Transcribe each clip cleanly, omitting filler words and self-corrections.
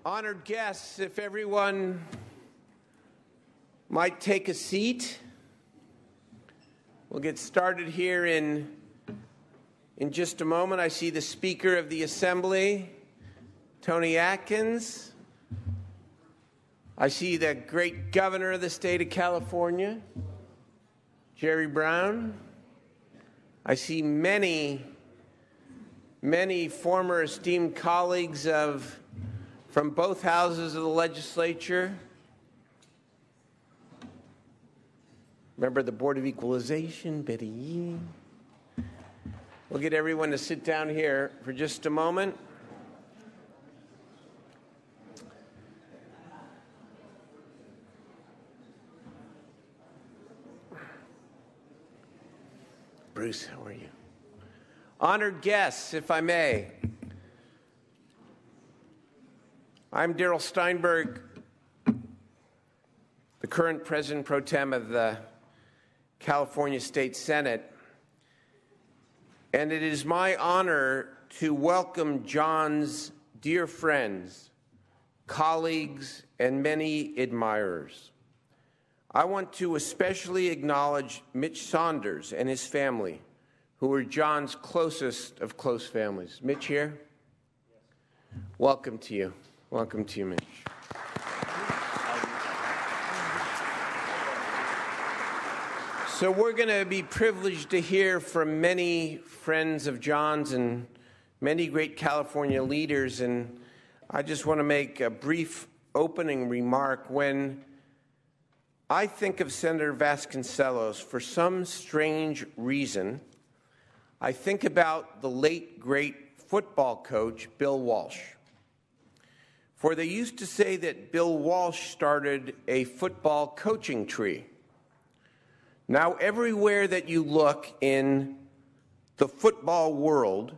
Honored guests, if everyone might take a seat, we'll get started here in just a moment. I see the Speaker of the Assembly, Tony Atkins. I see the great Governor of the state of California, Jerry Brown. I see many former esteemed colleagues from both houses of the legislature. Member of the Board of Equalization, Betty Yee. We'll get everyone to sit down here for just a moment. Bruce, how are you? Honored guests, if I may. I'm Darrell Steinberg, the current President Pro Tem of the California State Senate, and it is my honor to welcome John's dear friends, colleagues, and many admirers. I want to especially acknowledge Mitch Saunders and his family, who are John's closest of close families. Mitch here? Yes. Welcome to you. Welcome to you, Mitch. So we're going to be privileged to hear from many friends of John's and many great California leaders, and I just want to make a brief opening remark. When I think of Senator Vasconcellos, for some strange reason, I think about the late, great football coach, Bill Walsh. For they used to say that Bill Walsh started a football coaching tree. Now, everywhere that you look in the football world,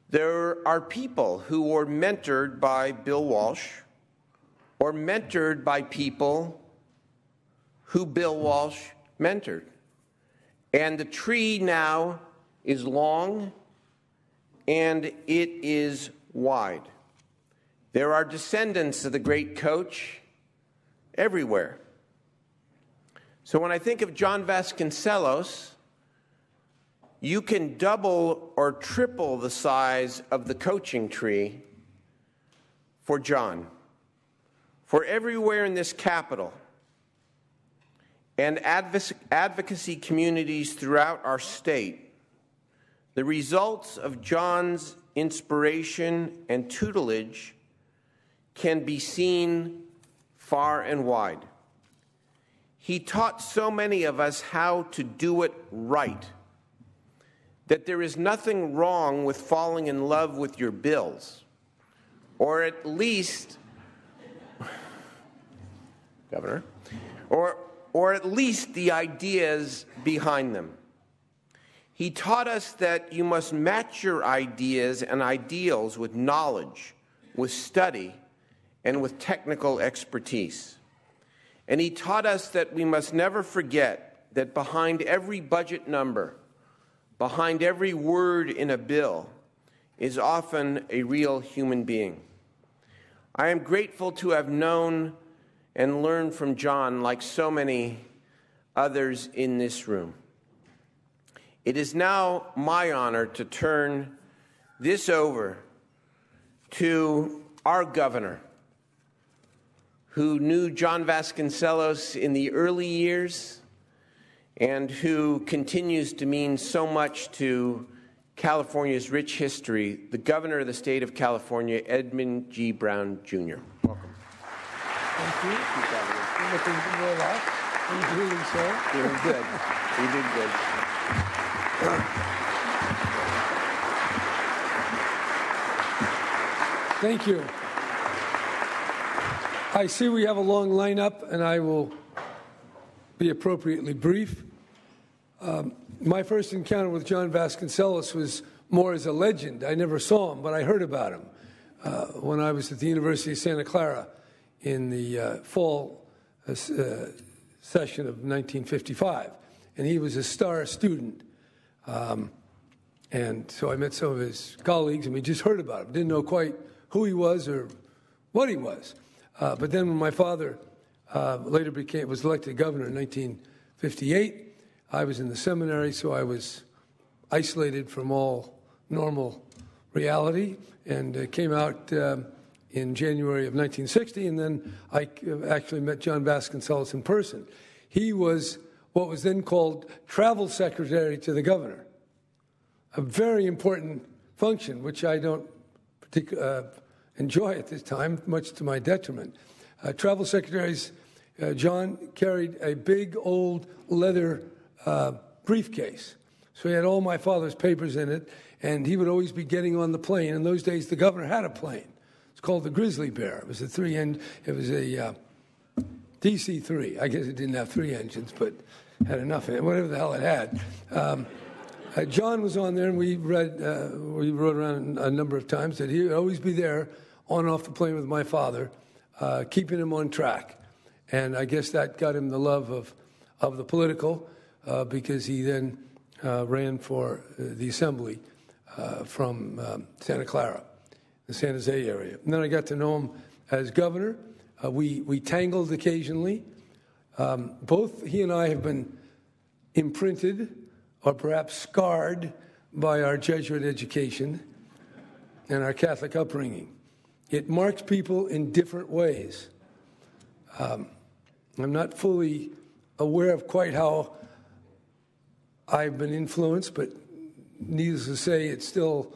there are people who were mentored by Bill Walsh or mentored by people who Bill Walsh mentored. And the tree now is long and it is wide. There are descendants of the great coach everywhere. So when I think of John Vasconcellos, you can double or triple the size of the coaching tree for John. For everywhere in this capital and advocacy communities throughout our state, the results of John's inspiration and tutelage can be seen far and wide. He taught so many of us how to do it right, that there is nothing wrong with falling in love with your bills, or at least, Governor, or at least the ideas behind them. He taught us that you must match your ideas and ideals with knowledge, with study, and with technical expertise. And he taught us that we must never forget that behind every budget number, behind every word in a bill, is often a real human being. I am grateful to have known and learned from John like so many others in this room. It is now my honor to turn this over to our governor, who knew John Vasconcellos in the early years and who continues to mean so much to California's rich history, the governor of the state of California, Edmund G. Brown, Jr. Welcome. Thank you. You're looking more alive. Are you doing so? Doing good. You did good. Thank you. I see we have a long lineup, and I will be appropriately brief. My first encounter with John Vasconcellos was more as a legend. I never saw him, but I heard about him when I was at the University of Santa Clara in the fall session of 1955. And he was a star student. And so I met some of his colleagues, and we just heard about him. Didn't know quite who he was or what he was. But then when my father later was elected governor in 1958, I was in the seminary, so I was isolated from all normal reality, and came out in January of 1960, and then I actually met John Vasconcellos in person. He was what was then called travel secretary to the governor, a very important function, which I don't particularly enjoy at this time, much to my detriment. Travel secretaries, John carried a big old leather briefcase. So he had all my father's papers in it, and he would always be getting on the plane. In those days, the governor had a plane. It's called the Grizzly Bear. It was a DC-3. I guess it didn't have 3 engines, but had enough in it, whatever the hell it had. John was on there, and we rode around a number of times that he would always be there on and off the plane with my father, keeping him on track. And I guess that got him the love of the political, because he then ran for the assembly from Santa Clara, the San Jose area. And then I got to know him as governor. We tangled occasionally. Both he and I have been imprinted or perhaps scarred by our Jesuit education and our Catholic upbringing. It marks people in different ways. I'm not fully aware of quite how I've been influenced, but needless to say, it's still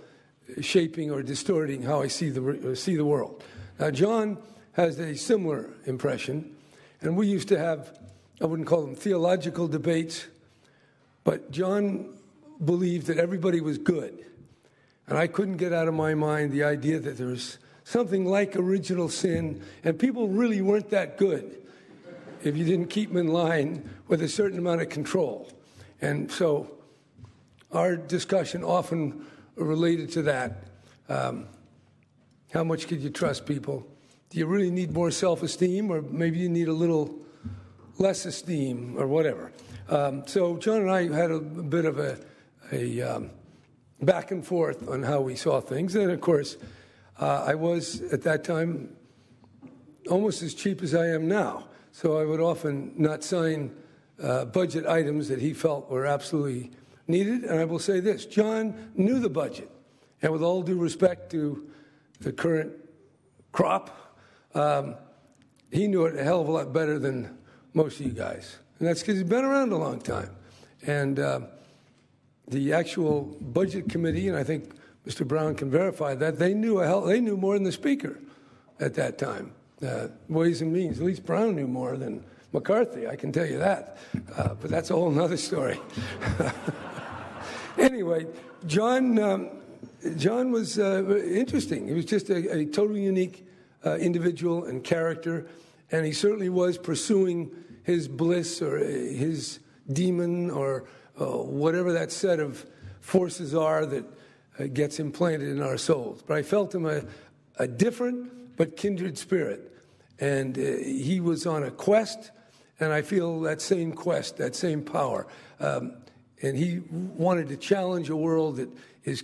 shaping or distorting how I see the world. Now, John has a similar impression, and we used to have, I wouldn't call them theological debates, but John believed that everybody was good. And I couldn't get out of my mind the idea that there was something like original sin, and people really weren't that good if you didn't keep them in line with a certain amount of control. And so our discussion often related to that. How much could you trust people? Do you really need more self-esteem, or maybe you need a little less esteem, or whatever? So John and I had a bit of a back and forth on how we saw things. And, of course, I was, at that time, almost as cheap as I am now. So I would often not sign budget items that he felt were absolutely needed. And I will say this, John knew the budget. And with all due respect to the current crop, he knew it a hell of a lot better than most of you guys. And that's because he's been around a long time. And the actual budget committee, and I think Mr. Brown can verify that, they knew more than the speaker at that time. Ways and Means. At least Brown knew more than McCarthy, I can tell you that. But that's a whole other story. Anyway, John was interesting. He was just a totally unique individual and character, and he certainly was pursuing his bliss or his demon or whatever that set of forces are that gets implanted in our souls. But I felt him a different but kindred spirit, and he was on a quest, and I feel that same quest, that same power. And he wanted to challenge a world that is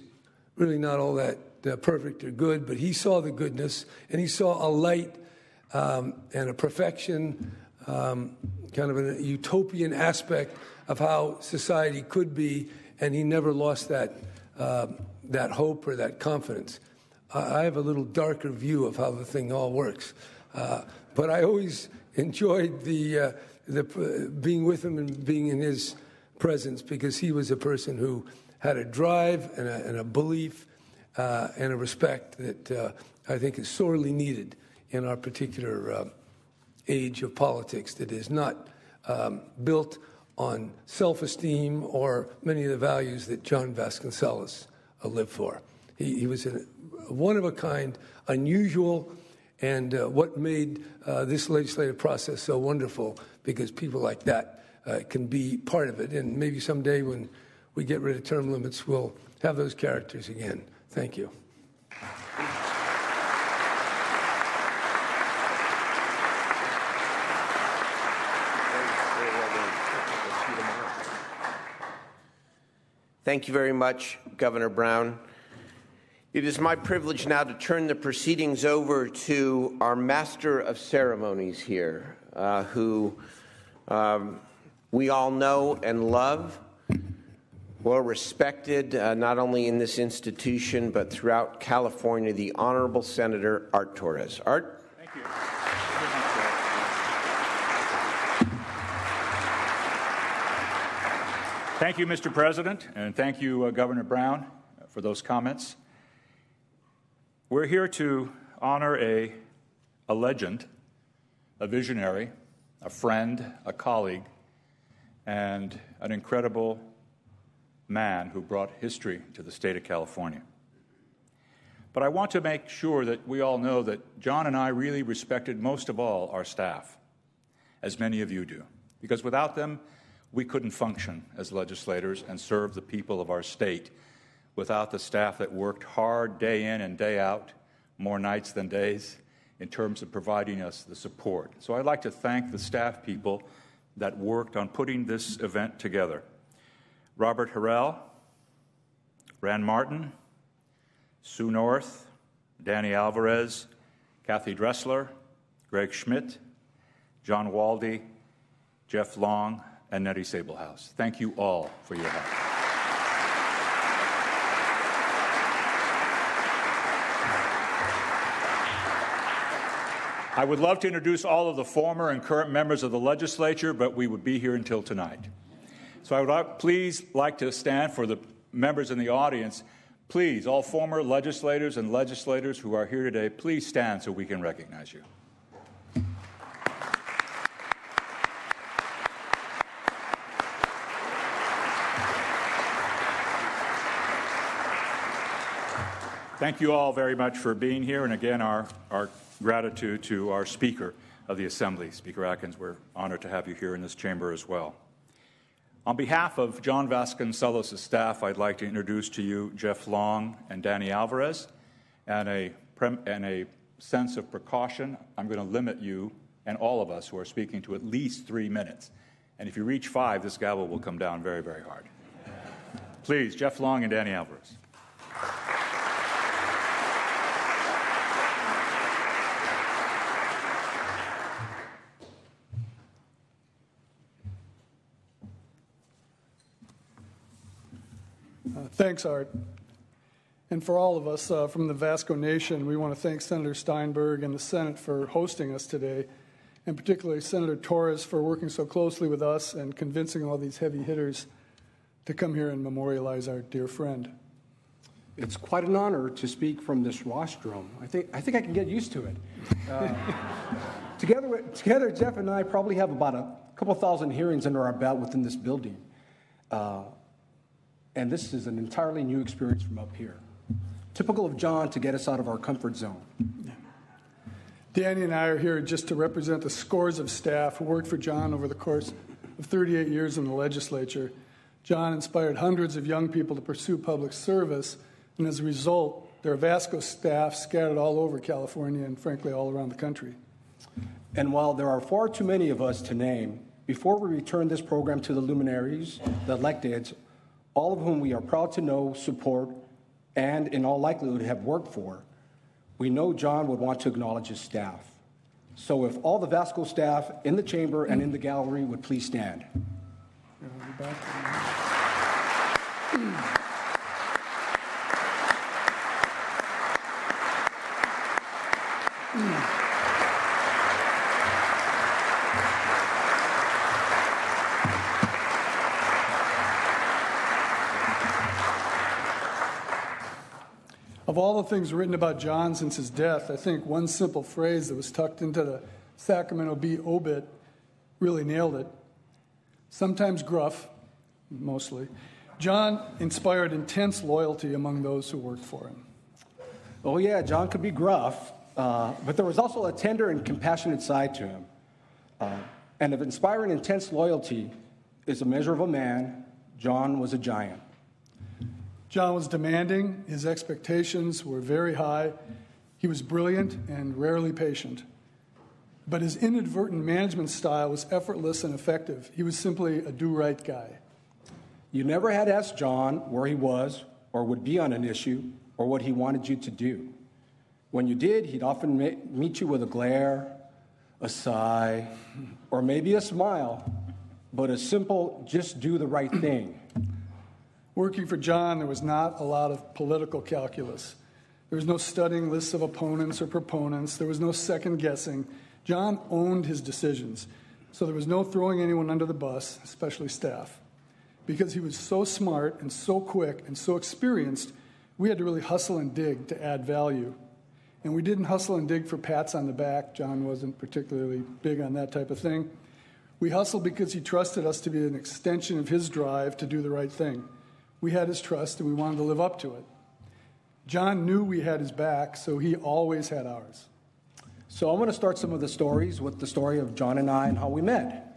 really not all that perfect or good, but he saw the goodness, and he saw a light and a perfection, kind of a utopian aspect of how society could be, and he never lost that hope or that confidence. I have a little darker view of how the thing all works, but I always enjoyed the being with him and being in his presence, because he was a person who had a drive and a belief and a respect that I think is sorely needed in our particular age of politics that is not built on self-esteem or many of the values that John Vasconcellos lived for. He was a one-of-a-kind, unusual, and what made this legislative process so wonderful, because people like that can be part of it. And maybe someday when we get rid of term limits, we'll have those characters again. Thank you. Thank you very much, Governor Brown. It is my privilege now to turn the proceedings over to our Master of Ceremonies here, who we all know and love, well respected not only in this institution but throughout California, the Honorable Senator Art Torres. Art? Thank you. Thank you, Mr. President, and thank you, Governor Brown, for those comments. We're here to honor a legend, a visionary, a friend, a colleague, and an incredible man who brought history to the state of California. But I want to make sure that we all know that John and I really respected most of all our staff, as many of you do, because without them, we couldn't function as legislators and serve the people of our state without the staff that worked hard day in and day out, more nights than days, in terms of providing us the support. So I'd like to thank the staff people that worked on putting this event together. Robert Harrell, Rand Martin, Sue North, Danny Alvarez, Kathy Dressler, Greg Schmidt, John Waldy, Jeff Long, and Nettie Sablehouse. Thank you all for your help. I would love to introduce all of the former and current members of the legislature, but we would be here until tonight. So I would please like to stand for the members in the audience. Please, all former legislators and legislators who are here today, please stand so we can recognize you. Thank you all very much for being here, and again, our gratitude to our Speaker of the Assembly, Speaker Atkins. We're honored to have you here in this chamber as well. On behalf of John Vasconcellos' staff, I'd like to introduce to you Jeff Long and Danny Alvarez, and a sense of precaution, I'm going to limit you and all of us who are speaking to at least 3 minutes. And if you reach 5, this gavel will come down very, very hard. Please, Jeff Long and Danny Alvarez. Thanks, Art. And for all of us from the Vasco Nation, we want to thank Senator Steinberg and the Senate for hosting us today, and particularly Senator Torres for working so closely with us and convincing all these heavy hitters to come here and memorialize our dear friend. It's quite an honor to speak from this rostrum. I think I can get used to it. Together, Jeff and I probably have about a couple thousand hearings under our belt within this building. And this is an entirely new experience from up here. Typical of John to get us out of our comfort zone. Danny and I are here just to represent the scores of staff who worked for John over the course of 38 years in the legislature. John inspired hundreds of young people to pursue public service, and as a result, there are Vasco staff scattered all over California and, frankly, all around the country. And while there are far too many of us to name, before we return this program to the luminaries, the electeds, all of whom we are proud to know, support, and in all likelihood have worked for, we know John would want to acknowledge his staff. So if all the Vasco staff in the chamber and in the gallery would please stand. Of all the things written about John since his death, I think one simple phrase that was tucked into the Sacramento Bee obit really nailed it. Sometimes gruff, mostly, John inspired intense loyalty among those who worked for him. Oh yeah, John could be gruff, but there was also a tender and compassionate side to him. And if inspiring intense loyalty is a measure of a man, John was a giant. John was demanding. His expectations were very high. He was brilliant and rarely patient. But his inadvertent management style was effortless and effective. He was simply a do-right guy. You never had asked John where he was or would be on an issue, or what he wanted you to do. When you did, he'd often meet you with a glare, a sigh, or maybe a smile, but a simple, just do the right thing. Working for John, there was not a lot of political calculus. There was no studying lists of opponents or proponents. There was no second guessing. John owned his decisions, so there was no throwing anyone under the bus, especially staff. Because he was so smart and so quick and so experienced, we had to really hustle and dig to add value. And we didn't hustle and dig for pats on the back. John wasn't particularly big on that type of thing. We hustled because he trusted us to be an extension of his drive to do the right thing. We had his trust, and we wanted to live up to it. John knew we had his back, so he always had ours. So I'm going to start some of the stories with the story of John and I and how we met.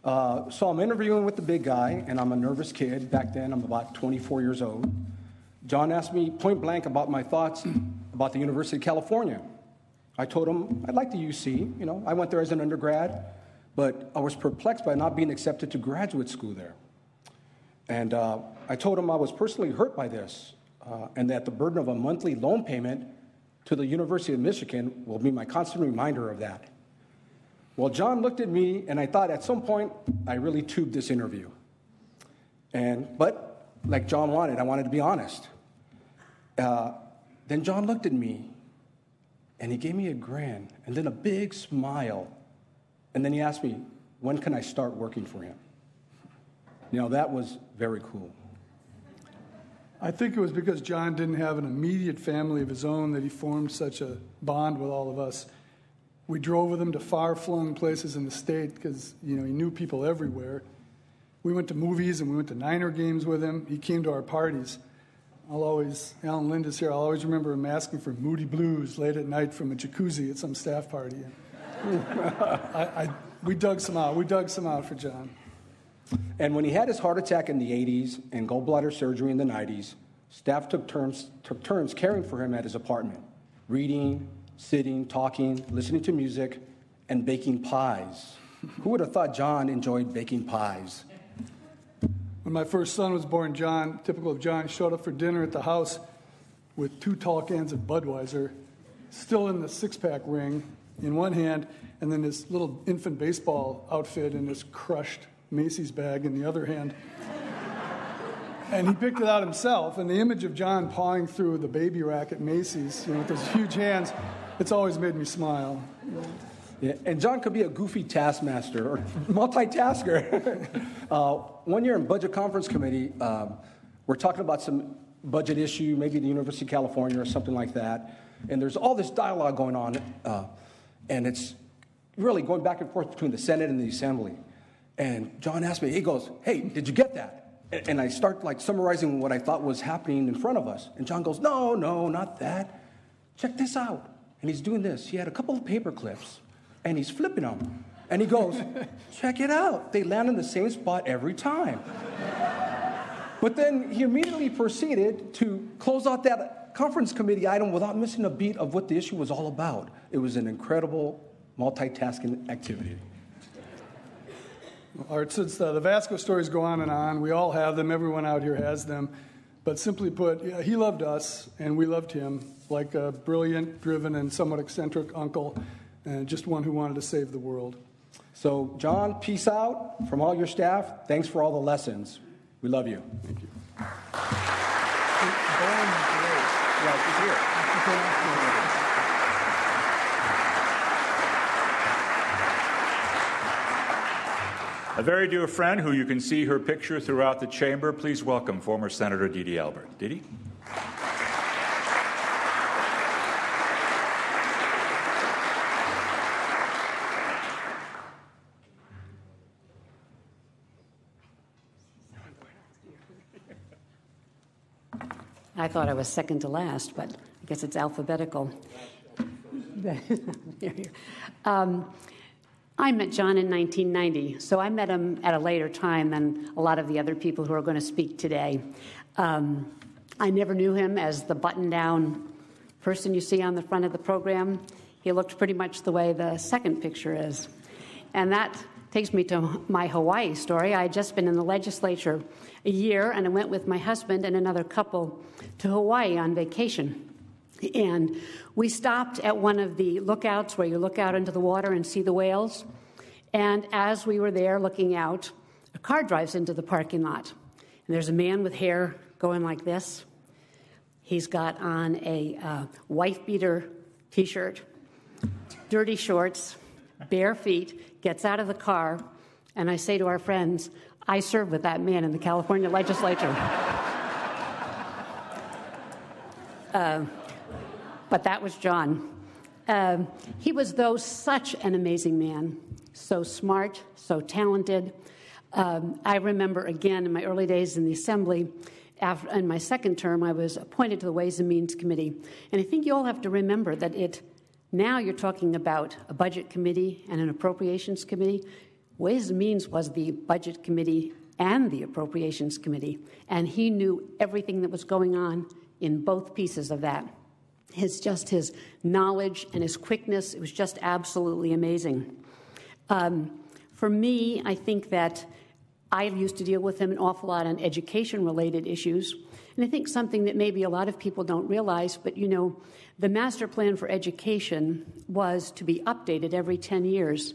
So I'm interviewing with the big guy, and I'm a nervous kid. Back then, I'm about 24 years old. John asked me point blank about my thoughts about the University of California. I told him I'd like the UC. You know, I went there as an undergrad, but I was perplexed by not being accepted to graduate school there. And I told him I was personally hurt by this, and that the burden of a monthly loan payment to the University of Michigan will be my constant reminder of that. Well, John looked at me, and I thought at some point I really tubed this interview. But like John wanted, I wanted to be honest. Then John looked at me, and he gave me a grin, and then a big smile. And then he asked me, when can I start working for him? You know, that was very cool. I think it was because John didn't have an immediate family of his own that he formed such a bond with all of us. We drove with him to far-flung places in the state because, you know, he knew people everywhere. We went to movies and we went to Niner games with him. He came to our parties. Alan Linda's here, I'll always remember him asking for Moody Blues late at night from a jacuzzi at some staff party. We dug some out for John. And when he had his heart attack in the 80s and gallbladder surgery in the 90s, staff took turns caring for him at his apartment, reading, sitting, talking, listening to music, and baking pies. Who would have thought John enjoyed baking pies? When my first son was born, John, typical of John, showed up for dinner at the house with 2 tall cans of Budweiser, still in the six-pack ring in one hand, and then this little infant baseball outfit in this crushed Macy's bag in the other hand. And he picked it out himself, and the image of John pawing through the baby rack at Macy's, you know, with those huge hands, it's always made me smile. Yeah, and John could be a goofy taskmaster or multitasker. One year in Budget Conference Committee, we're talking about some budget issue, maybe the University of California or something like that, and there's all this dialogue going on, and it's really going back and forth between the Senate and the Assembly. And John asked me, he goes, hey, did you get that? And I start like summarizing what I thought was happening in front of us. And John goes, no, not that. Check this out. And he's doing this. He had a couple of paper clips, and he's flipping them. And he goes, check it out. They land in the same spot every time. But then he immediately proceeded to close out that conference committee item without missing a beat of what the issue was all about. It was an incredible multitasking activity. Art, since the Vasco stories go on and on, we all have them, everyone out here has them. But simply put, he loved us, and we loved him, like a brilliant, driven, and somewhat eccentric uncle, and just one who wanted to save the world. So, John, peace out from all your staff. Thanks for all the lessons. We love you. Thank you. A very dear friend who you can see her picture throughout the chamber. Please welcome former Senator Dede Albert. Dede? I thought I was second to last, but I guess it's alphabetical. I met John in 1990, so I met him at a later time than a lot of the other people who are going to speak today. I never knew him as the button-down person you see on the front of the program. He looked pretty much the way the second picture is. And that takes me to my Hawaii story. I had just been in the legislature a year, and I went with my husband and another couple to Hawaii on vacation. And we stopped at one of the lookouts where you look out into the water and see the whales. And as we were there looking out, a car drives into the parking lot. And there's a man with hair going like this. He's got on a wife-beater T-shirt, dirty shorts, bare feet, gets out of the car, and I say to our friends, I served with that man in the California legislature. But that was John. He was, though, such an amazing man, so smart, so talented. I remember, again, in my early days in the Assembly, in my second term, I was appointed to the Ways and Means Committee. And I think you all have to remember that now you're talking about a Budget Committee and an Appropriations Committee. Ways and Means was the Budget Committee and the Appropriations Committee. And he knew everything that was going on in both pieces of that. His knowledge and his quickness, it was just absolutely amazing. For me, I think that I used to deal with him an awful lot on education-related issues. And I think something that maybe a lot of people don't realize, but, the master plan for education was to be updated every 10 years.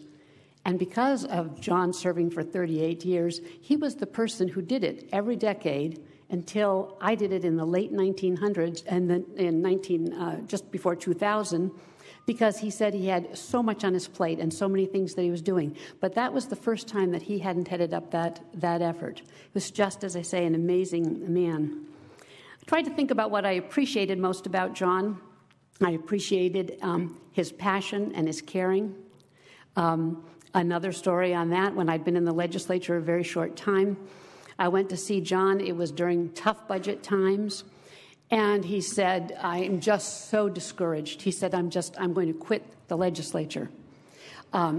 And because of John serving for 38 years, he was the person who did it every decade until I did it in the late 1900s and then just before 2000, because he said he had so much on his plate and so many things that he was doing. But that was the first time that he hadn't headed up that effort. It was just, as I say, an amazing man. I tried to think about what I appreciated most about John. I appreciated his passion and his caring. Another story on that, when I'd been in the legislature a very short time, I went to see John. It was during tough budget times. And he said, I am just so discouraged. He said, I'm going to quit the legislature.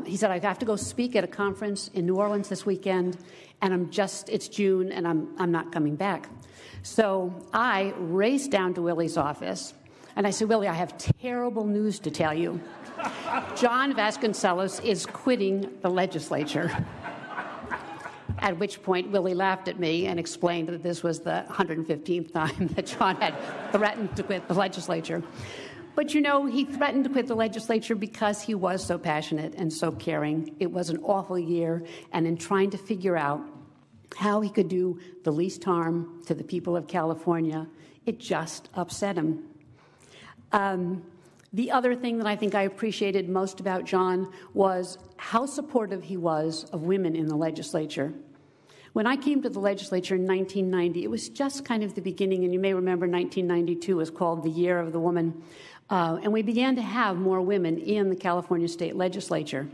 He said, I have to go speak at a conference in New Orleans this weekend, and it's June, and I'm not coming back. So I raced down to Willie's office, and I said, Willie, I have terrible news to tell you. John Vasconcellos is quitting the legislature. At which point, Willie laughed at me and explained that this was the 115th time that John had threatened to quit the legislature. But, he threatened to quit the legislature because he was so passionate and so caring. It was an awful year, and in trying to figure out how he could do the least harm to the people of California, it just upset him. The other thing that I think I appreciated most about John was how supportive he was of women in the legislature. When I came to the legislature in 1990, it was just kind of the beginning, and you may remember 1992 was called the Year of the Woman, and we began to have more women in the California state legislature.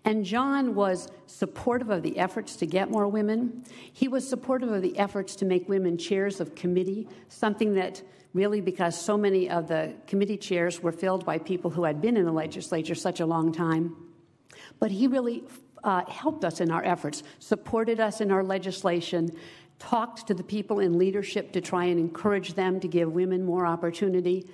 And John was supportive of the efforts to get more women. He was supportive of the efforts to make women chairs of committee, something that really, because so many of the committee chairs were filled by people who had been in the legislature such a long time. But he really helped us in our efforts, supported us in our legislation, talked to the people in leadership to try and encourage them to give women more opportunity.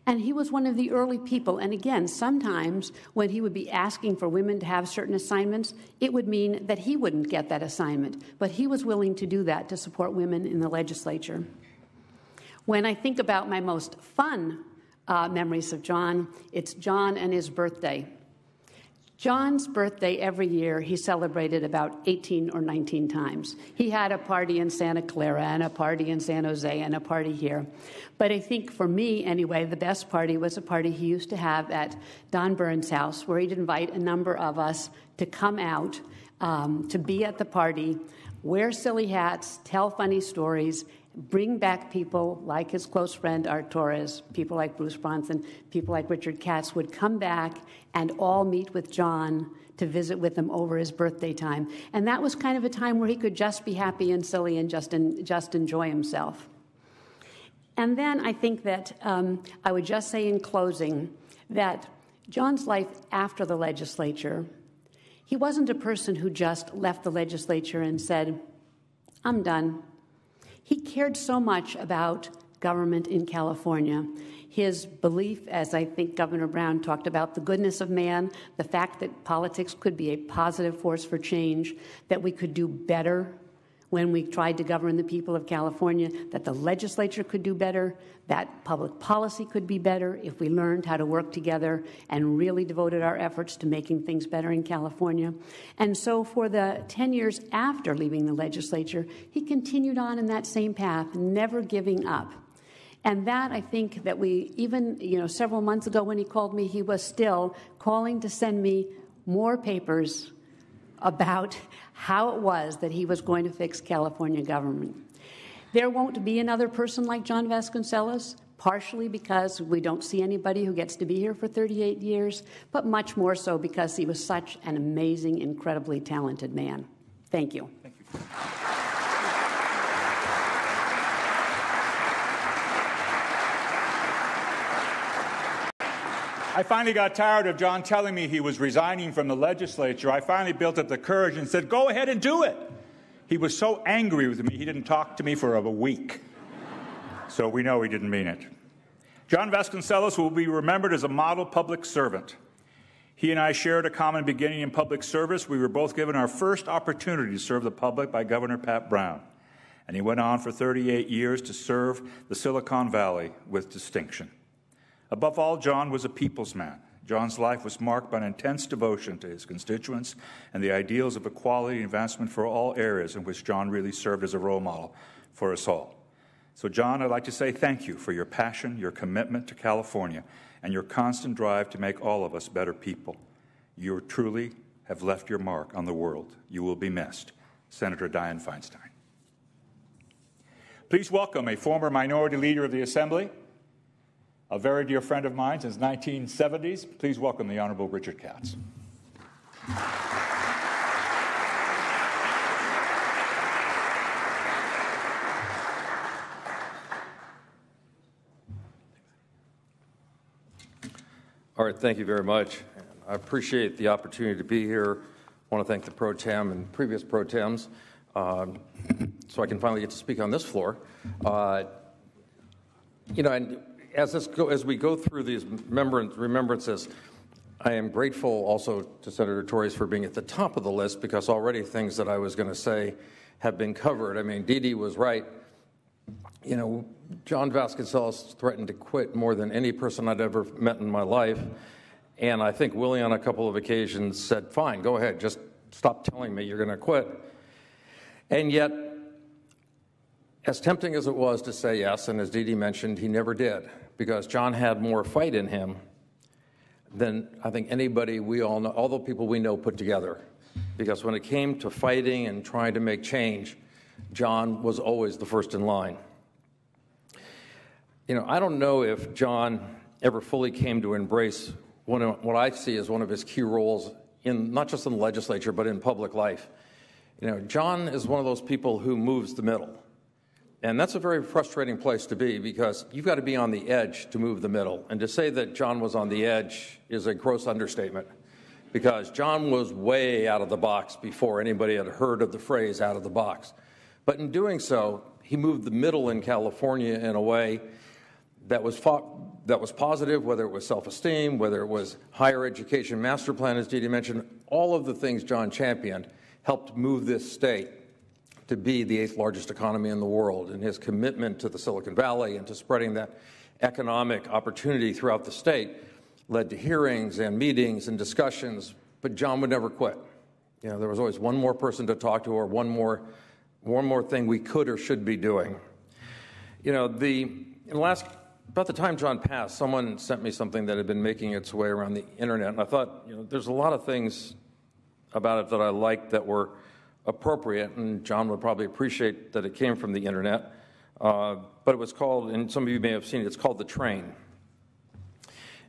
And he was one of the early people. And again, sometimes when he would be asking for women to have certain assignments, it would mean that he wouldn't get that assignment. But he was willing to do that to support women in the legislature. When I think about my most fun memories of John, it's John and his birthday. John's birthday every year, he celebrated about 18 or 19 times. He had a party in Santa Clara and a party in San Jose and a party here. But I think for me, anyway, the best party was a party he used to have at Don Byrne's house, where he'd invite a number of us to come out to be at the party, wear silly hats, tell funny stories, bring back people like his close friend Art Torres, people like Bruce Bronson, people like Richard Katz would come back and all meet with John to visit with him over his birthday time. And that was kind of a time where he could just be happy and silly and just enjoy himself. And then I think that I would just say in closing that John's life after the legislature, he wasn't a person who just left the legislature and said, I'm done. He cared so much about government in California. His belief, as I think Governor Brown talked about, the goodness of man, the fact that politics could be a positive force for change, that we could do better when we tried to govern the people of California, that the legislature could do better, that public policy could be better if we learned how to work together and really devoted our efforts to making things better in California. And so for the 10 years after leaving the legislature, he continued on in that same path, never giving up. And that, I think, that we even, several months ago when he called me, he was still calling to send me more papers about how it was that he was going to fix California government. There won't be another person like John Vasconcellos, partially because we don't see anybody who gets to be here for 38 years, but much more so because he was such an amazing, incredibly talented man. Thank you. Thank you. I finally got tired of John telling me he was resigning from the legislature. I finally built up the courage and said, go ahead and do it. He was so angry with me, he didn't talk to me for a week. So we know he didn't mean it. John Vasconcellos will be remembered as a model public servant. He and I shared a common beginning in public service. We were both given our first opportunity to serve the public by Governor Pat Brown. And he went on for 38 years to serve the Silicon Valley with distinction. Above all, John was a people's man. John's life was marked by an intense devotion to his constituents and the ideals of equality and advancement for all areas in which John really served as a role model for us all. So, John, I'd like to say thank you for your passion, your commitment to California, and your constant drive to make all of us better people. You truly have left your mark on the world. You will be missed. Senator Dianne Feinstein. Please welcome a former minority leader of the Assembly, a very dear friend of mine since the 1970s. Please welcome the Honorable Richard Katz. All right, thank you very much. I appreciate the opportunity to be here. I want to thank the pro tem and previous pro tems so I can finally get to speak on this floor. And as we go through these remembrances, I am grateful also to Senator Torres for being at the top of the list because already things that I was going to say have been covered. I mean, Dee Dee was right. John Vasconcellos threatened to quit more than any person I'd ever met in my life. And I think Willie on a couple of occasions said, fine, go ahead, just stop telling me you're going to quit. And yet, as tempting as it was to say yes, and as Dee Dee mentioned, he never did, because John had more fight in him than I think anybody we all know, all the people we know put together. Because when it came to fighting and trying to make change, John was always the first in line. I don't know if John ever fully came to embrace what I see as one of his key roles in not just in the legislature, but in public life. John is one of those people who moves the middle. And that's a very frustrating place to be because you've got to be on the edge to move the middle. And to say that John was on the edge is a gross understatement because John was way out of the box before anybody had heard of the phrase out of the box. But in doing so, he moved the middle in California in a way that was positive, whether it was self-esteem, whether it was higher education master plan, as Dee Dee mentioned. All of the things John championed helped move this state to be the 8th largest economy in the world, and his commitment to the Silicon Valley and to spreading that economic opportunity throughout the state led to hearings and meetings and discussions, but John would never quit. There was always one more person to talk to or one more thing we could or should be doing. About the time John passed, someone sent me something that had been making its way around the internet, and I thought, there's a lot of things about it that I liked that were appropriate, and John would probably appreciate that it came from the internet, but it was called, and some of you may have seen it, it's called The Train.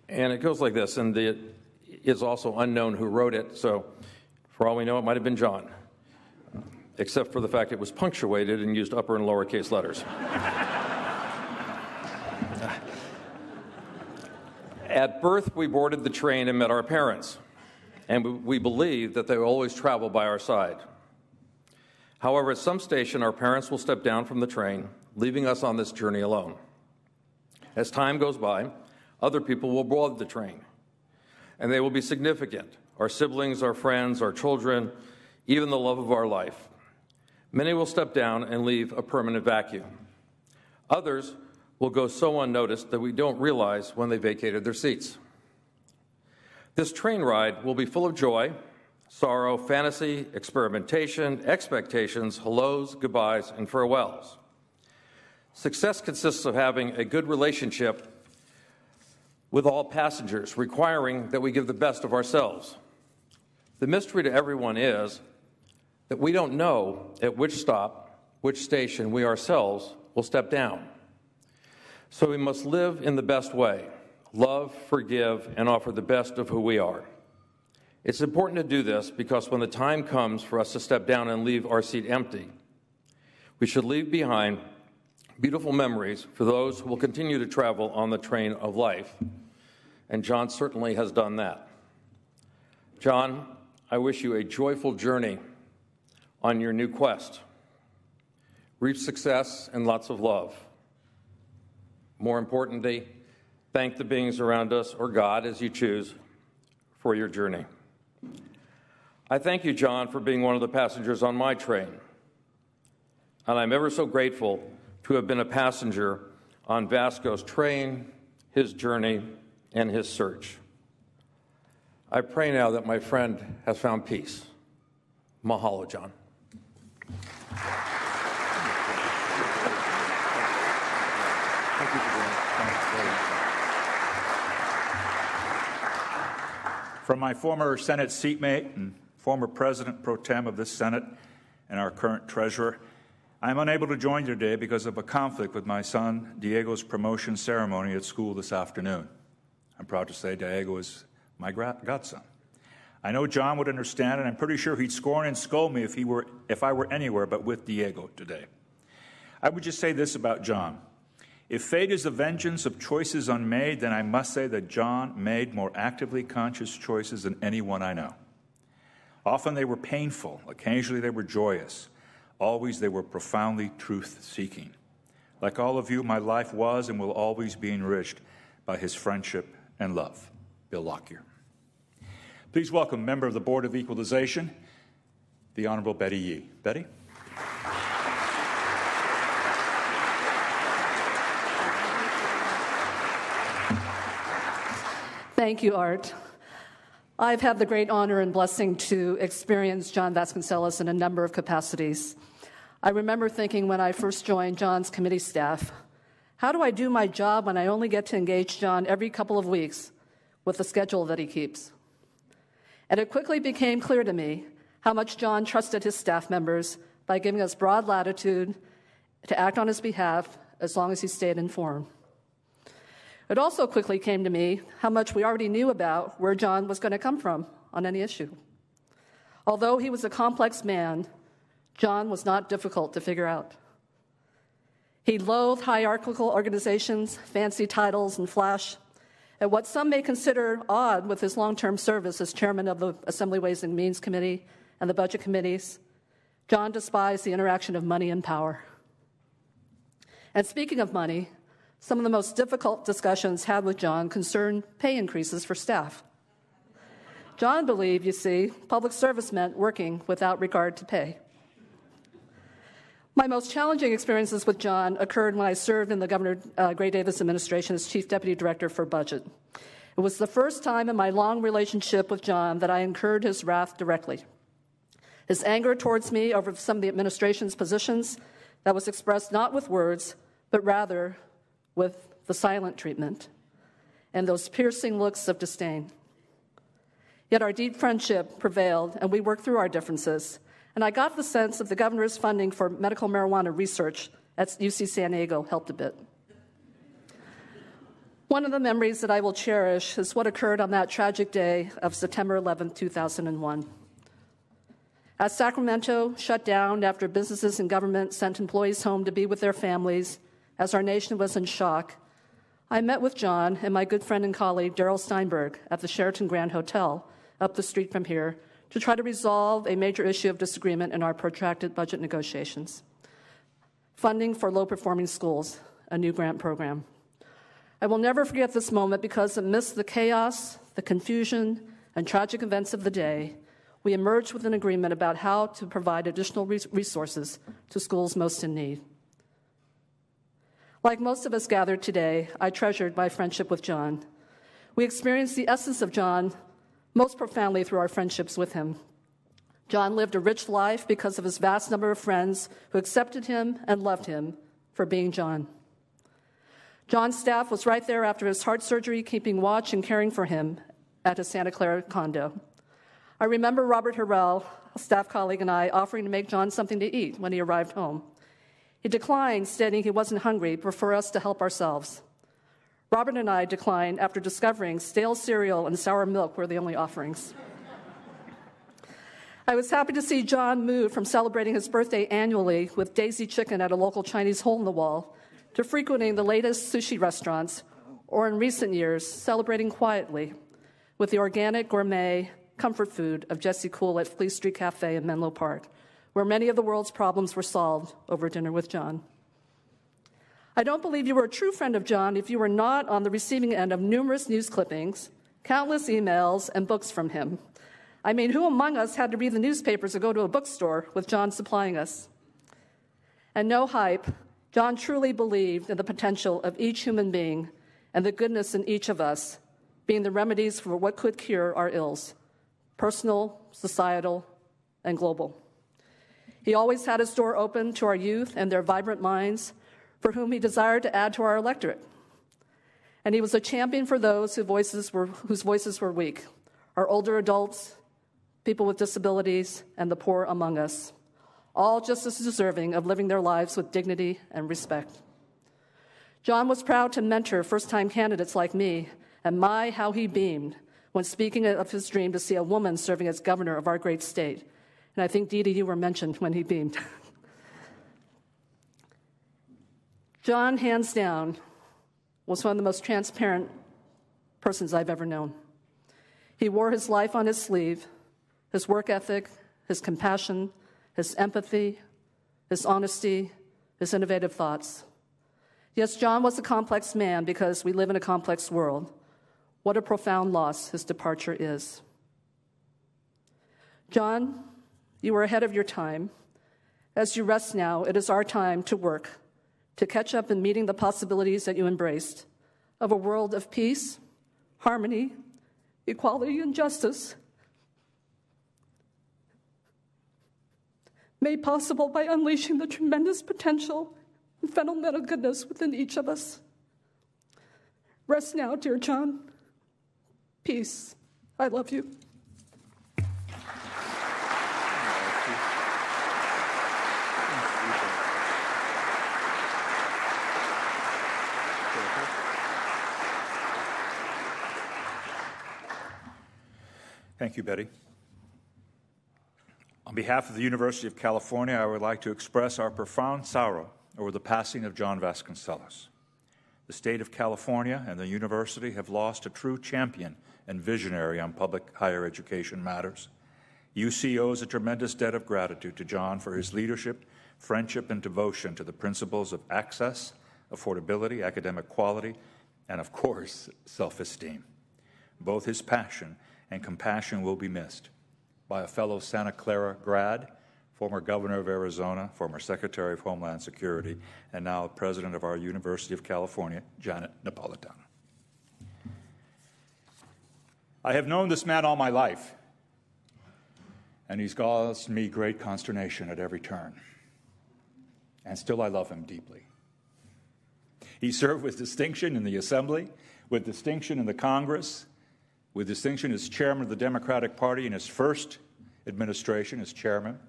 And it goes like this, and it is also unknown who wrote it, so for all we know, it might have been John, except for the fact it was punctuated and used upper and lowercase letters. At birth, we boarded the train and met our parents, and we believed that they would always travel by our side. However, at some station, our parents will step down from the train, leaving us on this journey alone. As time goes by, other people will board the train, and they will be significant: our siblings, our friends, our children, even the love of our life. Many will step down and leave a permanent vacuum. Others will go so unnoticed that we don't realize when they vacated their seats. This train ride will be full of joy, sorrow, fantasy, experimentation, expectations, hellos, goodbyes, and farewells. Success consists of having a good relationship with all passengers, requiring that we give the best of ourselves. The mystery to everyone is that we don't know at which stop, which station we ourselves will step down. So we must live in the best way, love, forgive, and offer the best of who we are. It's important to do this because when the time comes for us to step down and leave our seat empty, we should leave behind beautiful memories for those who will continue to travel on the train of life. And John certainly has done that. John, I wish you a joyful journey on your new quest. Reap success and lots of love. More importantly, thank the beings around us, or God, as you choose, for your journey. I thank you, John, for being one of the passengers on my train. And I'm ever so grateful to have been a passenger on Vasco's train, his journey, and his search. I pray now that my friend has found peace. Mahalo, John. From my former Senate seatmate and former President pro tem of this Senate and our current treasurer, I am unable to join you today because of a conflict with my son Diego's promotion ceremony at school this afternoon. I'm proud to say Diego is my godson. I know John would understand, and I'm pretty sure he'd scorn and scold me if I were anywhere but with Diego today. I would just say this about John. If fate is the vengeance of choices unmade, then I must say that John made more actively conscious choices than anyone I know. Often they were painful, occasionally they were joyous, always they were profoundly truth-seeking. Like all of you, my life was and will always be enriched by his friendship and love. Bill Lockyer. Please welcome member of the Board of Equalization, the Honorable Betty Yee. Betty? Thank you, Art. I've had the great honor and blessing to experience John Vasconcellos in a number of capacities. I remember thinking when I first joined John's committee staff, how do I do my job when I only get to engage John every couple of weeks with the schedule that he keeps? And it quickly became clear to me how much John trusted his staff members by giving us broad latitude to act on his behalf as long as he stayed informed. It also quickly came to me how much we already knew about where John was going to come from on any issue. Although he was a complex man, John was not difficult to figure out. He loathed hierarchical organizations, fancy titles, and flash. And what some may consider odd with his long-term service as chairman of the Assembly Ways and Means Committee and the Budget Committees, John despised the interaction of money and power. And speaking of money, some of the most difficult discussions had with John concerned pay increases for staff. John believed, you see, public service meant working without regard to pay. My most challenging experiences with John occurred when I served in the Governor Gray Davis administration as Chief Deputy Director for Budget. It was the first time in my long relationship with John that I incurred his wrath directly. His anger towards me over some of the administration's positions that was expressed not with words, but rather with the silent treatment and those piercing looks of disdain. Yet our deep friendship prevailed, and we worked through our differences. And I got the sense that the governor's funding for medical marijuana research at UC San Diego helped a bit. One of the memories that I will cherish is what occurred on that tragic day of September 11, 2001. As Sacramento shut down after businesses and government sent employees home to be with their families, as our nation was in shock, I met with John and my good friend and colleague, Darrell Steinberg, at the Sheraton Grand Hotel up the street from here to try to resolve a major issue of disagreement in our protracted budget negotiations. Funding for low-performing schools, a new grant program. I will never forget this moment because amidst the chaos, the confusion, and tragic events of the day, we emerged with an agreement about how to provide additional resources to schools most in need. Like most of us gathered today, I treasured my friendship with John. We experienced the essence of John most profoundly through our friendships with him. John lived a rich life because of his vast number of friends who accepted him and loved him for being John. John's staff was right there after his heart surgery, keeping watch and caring for him at his Santa Clara condo. I remember Robert Harrell, a staff colleague, and I offering to make John something to eat when he arrived home. He declined, stating he wasn't hungry, but for us to help ourselves. Robert and I declined after discovering stale cereal and sour milk were the only offerings. I was happy to see John move from celebrating his birthday annually with Daisy Chicken at a local Chinese hole-in-the-wall to frequenting the latest sushi restaurants, or in recent years, celebrating quietly with the organic gourmet comfort food of Jesse Cool at Fleet Street Cafe in Menlo Park, where many of the world's problems were solved over dinner with John. I don't believe you were a true friend of John if you were not on the receiving end of numerous news clippings, countless emails, and books from him. I mean, who among us had to read the newspapers or go to a bookstore with John supplying us? And no hype, John truly believed in the potential of each human being and the goodness in each of us being the remedies for what could cure our ills, personal, societal, and global. He always had his door open to our youth and their vibrant minds, for whom he desired to add to our electorate. And he was a champion for those whose voices were weak, our older adults, people with disabilities, and the poor among us, all just as deserving of living their lives with dignity and respect. John was proud to mentor first-time candidates like me, and how he beamed when speaking of his dream to see a woman serving as governor of our great state. And I think, Dee Dee, you were mentioned when he beamed. John, hands down, was one of the most transparent persons I've ever known. He wore his life on his sleeve, his work ethic, his compassion, his empathy, his honesty, his innovative thoughts. Yes, John was a complex man because we live in a complex world. What a profound loss his departure is. John, you were ahead of your time. As you rest now, it is our time to work, to catch up in meeting the possibilities that you embraced of a world of peace, harmony, equality, and justice, made possible by unleashing the tremendous potential and fundamental goodness within each of us. Rest now, dear John. Peace. I love you. Thank you, Betty. On behalf of the University of California, I would like to express our profound sorrow over the passing of John Vasconcellos. The state of California and the university have lost a true champion and visionary on public higher education matters. UC owes a tremendous debt of gratitude to John for his leadership, friendship, and devotion to the principles of access, affordability, academic quality, and, of course, self-esteem. Both his passion and compassion will be missed by a fellow Santa Clara grad, former governor of Arizona, former Secretary of Homeland Security, and now president of our University of California, Janet Napolitano. I have known this man all my life, and he's caused me great consternation at every turn. And still I love him deeply. He served with distinction in the Assembly, with distinction in the Congress, with distinction as chairman of the Democratic Party in his first administration as chairman.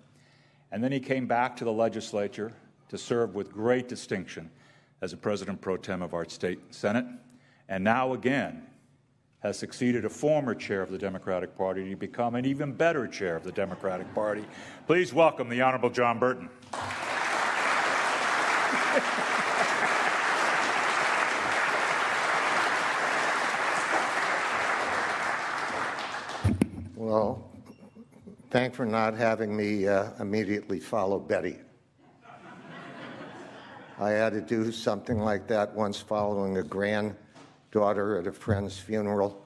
And then he came back to the legislature to serve with great distinction as a president pro tem of our state Senate, and now again has succeeded a former chair of the Democratic Party to become an even better chair of the Democratic Party. Please welcome the Honorable John Burton. Well, thanks for not having me immediately follow Betty. I had to do something like that once following a grand daughter at a friend's funeral,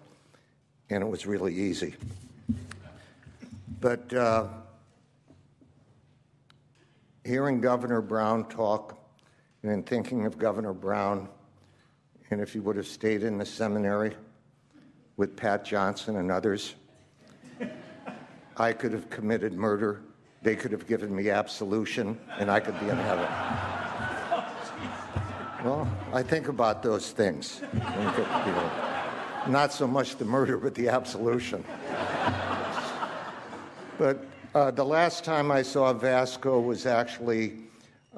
and it was really easy. But hearing Governor Brown talk, and in thinking of Governor Brown, and if he would have stayed in the seminary with Pat Johnson and others, I could have committed murder. They could have given me absolution, and I could be in heaven. Well, I think about those things. Not so much the murder, but the absolution. But the last time I saw Vasco was actually,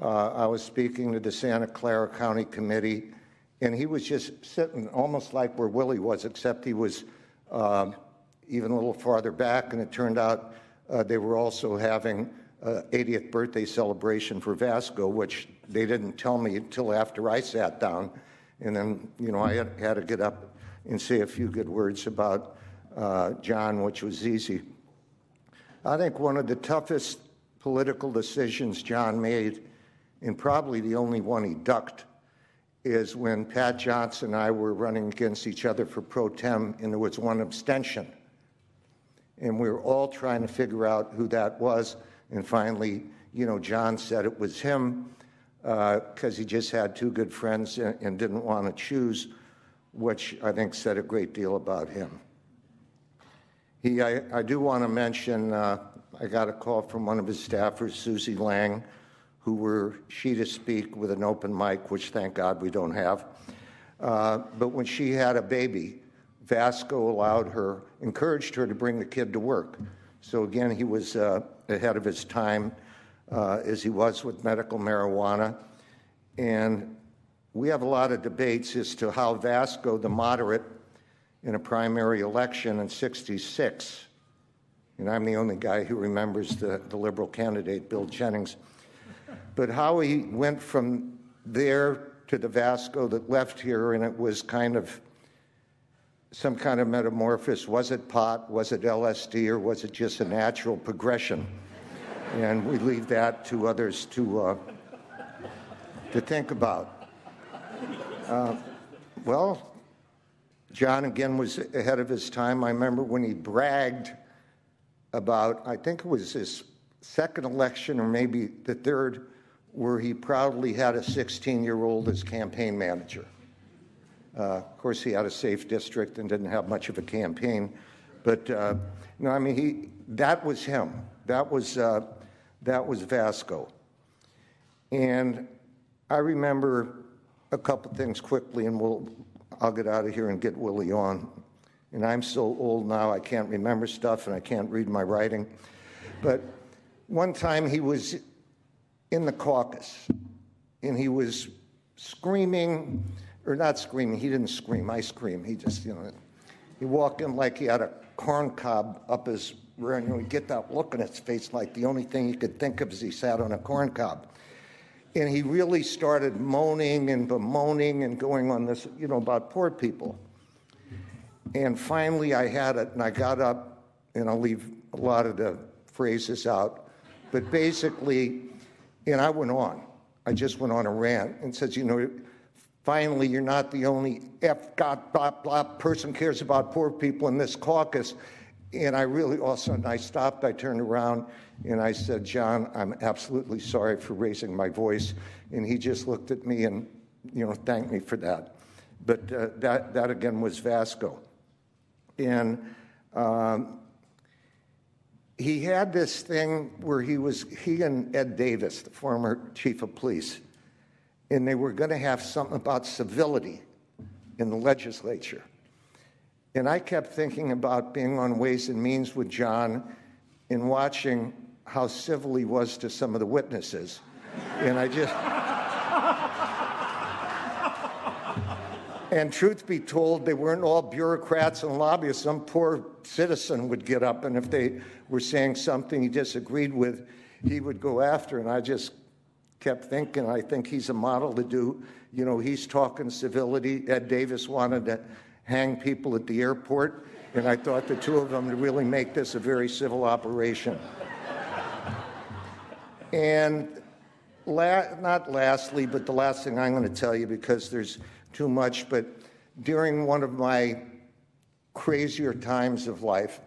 I was speaking to the Santa Clara County Committee, and he was just sitting almost like where Willie was, except he was even a little farther back, and it turned out they were also having 80th birthday celebration for Vasco, which they didn't tell me until after I sat down. And then, I had to get up and say a few good words about John, which was easy. I think one of the toughest political decisions John made, and probably the only one he ducked, is when Pat Johnson and I were running against each other for pro tem, and there was one abstention. And we were all trying to figure out who that was. And finally, John said it was him because he just had two good friends and didn't want to choose, which I think said a great deal about him. I do want to mention, I got a call from one of his staffers, Susie Lang, who were she to speak with an open mic, which thank God we don't have. But when she had a baby, Vasco encouraged her to bring the kid to work. So again, he was ahead of his time, as he was with medical marijuana. And we have a lot of debates as to how Vasco, the moderate, in a primary election in '66, and I'm the only guy who remembers the liberal candidate, Bill Jennings, but how he went from there to the Vasco that left here, and it was kind of some kind of metamorphosis. Was it pot? Was it LSD? Or was it just a natural progression? And we leave that to others to think about. Well, John, again, was ahead of his time. I remember when he bragged about, I think it was his second election or maybe the third, where he proudly had a 16-year-old as campaign manager. Of course, he had a safe district and didn't have much of a campaign. But, that was him. That was Vasco. And I remember a couple things quickly, and I'll get out of here and get Willie on. And I'm so old now, I can't remember stuff and I can't read my writing. But one time he was in the caucus and he was screaming, or not screaming, he didn't scream, I screamed. He just, he walked in like he had a corn cob up his rear, and he'd get that look on his face like the only thing he could think of is he sat on a corn cob. And he really started moaning and bemoaning and going on this, about poor people. And finally I had it, and I got up, and I'll leave a lot of the phrases out, but basically, and I went on. I just went on a rant and says, finally, you're not the only God, blah, blah person cares about poor people in this caucus. And I really, all of a sudden, I stopped, I turned around, and I said, John, I'm absolutely sorry for raising my voice. And he just looked at me and, thanked me for that. But that again, was Vasco. And he had this thing where he and Ed Davis, the former chief of police, and they were going to have something about civility in the legislature. And I kept thinking about being on Ways and Means with John and watching how civil he was to some of the witnesses. And and truth be told, they weren't all bureaucrats and lobbyists. Some poor citizen would get up, and if they were saying something he disagreed with, he would go after. And I just kept thinking, I think he's a model to do. He's talking civility. Ed Davis wanted to hang people at the airport, and I thought the two of them would really make this a very civil operation. And not lastly, but the last thing I'm going to tell you, because there's too much, but during one of my crazier times of life,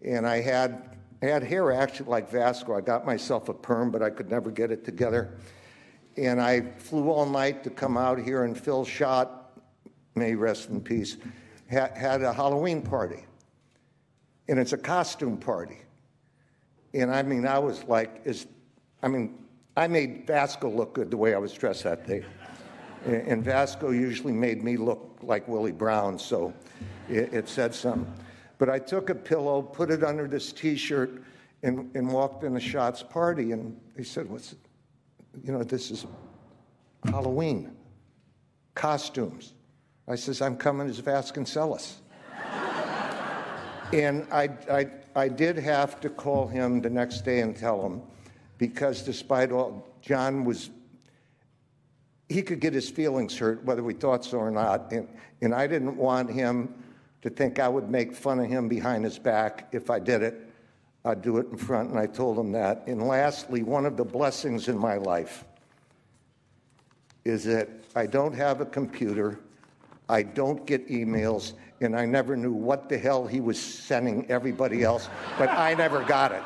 and I had hair actually like Vasco. I got myself a perm, but I could never get it together. And I flew all night to come out here, and Phil Schott, may he rest in peace, had a Halloween party. And it's a costume party. And I mean, I was like, I made Vasco look good the way I was dressed that day. And Vasco usually made me look like Willie Brown, so it said something. But I took a pillow, put it under this T-shirt, and walked in a Schott's party. And they said, this is Halloween, costumes. I says, I'm coming as Vasconcellos. And I did have to call him the next day and tell him, because despite all, John he could get his feelings hurt, whether we thought so or not, and I didn't want him to think I would make fun of him behind his back. If I did it, I'd do it in front, and I told him that. And lastly, one of the blessings in my life is that I don't have a computer, I don't get emails, and I never knew what the hell he was sending everybody else, but I never got it.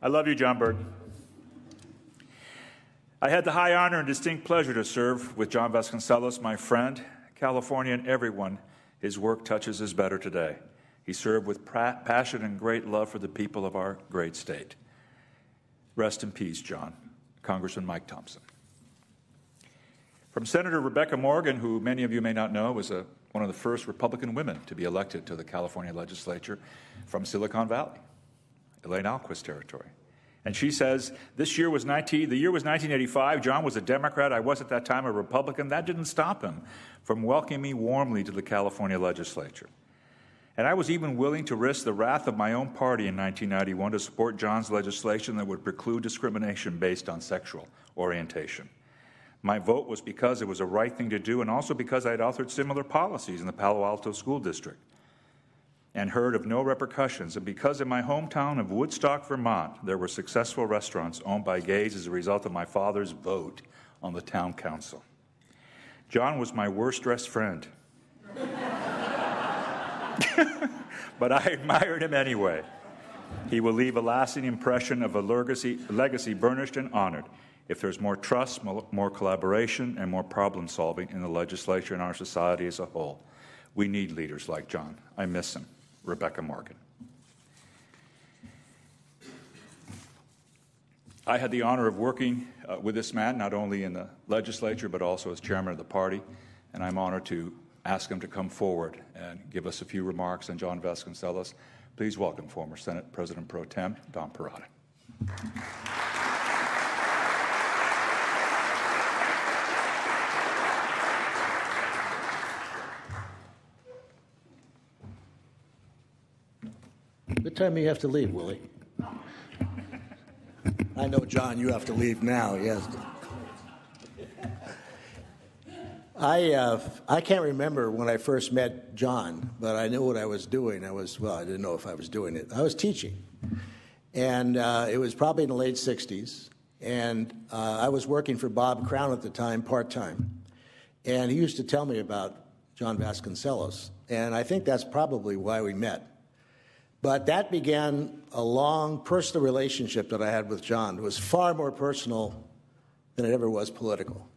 I love you, John Burton. I had the high honor and distinct pleasure to serve with John Vasconcellos, my friend, Californian, everyone. His work touches us better today. He served with passion and great love for the people of our great state. Rest in peace, John. Congressman Mike Thompson. From Senator Rebecca Morgan, who many of you may not know was one of the first Republican women to be elected to the California legislature from Silicon Valley, Elaine Alquist territory. And she says, the year was 1985. John was a Democrat. I was at that time a Republican. That didn't stop him from welcoming me warmly to the California legislature. And I was even willing to risk the wrath of my own party in 1991 to support John's legislation that would preclude discrimination based on sexual orientation. My vote was because it was the right thing to do, and also because I had authored similar policies in the Palo Alto School District and heard of no repercussions, and because in my hometown of Woodstock, Vermont, there were successful restaurants owned by gays as a result of my father's vote on the town council. John was my worst-dressed friend. But I admired him anyway. He will leave a lasting impression of a legacy burnished and honored if there's more trust, more collaboration, and more problem-solving in the legislature and our society as a whole. We need leaders like John. I miss him. Rebecca Morgan. I had the honor of working with this man, not only in the legislature, but also as chairman of the party, and I'm honored to ask him to come forward and give us a few remarks on John Vasconcellos. Please welcome former Senate President Pro Tem, Don Parada. What time do you have to leave, Willie? I know, John, you have to leave now, yes. I can't remember when I first met John, but I knew what I was doing. I didn't know if I was doing it. I was teaching. And it was probably in the late 60s. And I was working for Bob Crown at the time, part-time. And he used to tell me about John Vasconcellos. And I think that's probably why we met. But that began a long personal relationship that I had with John. It was far more personal than it ever was political.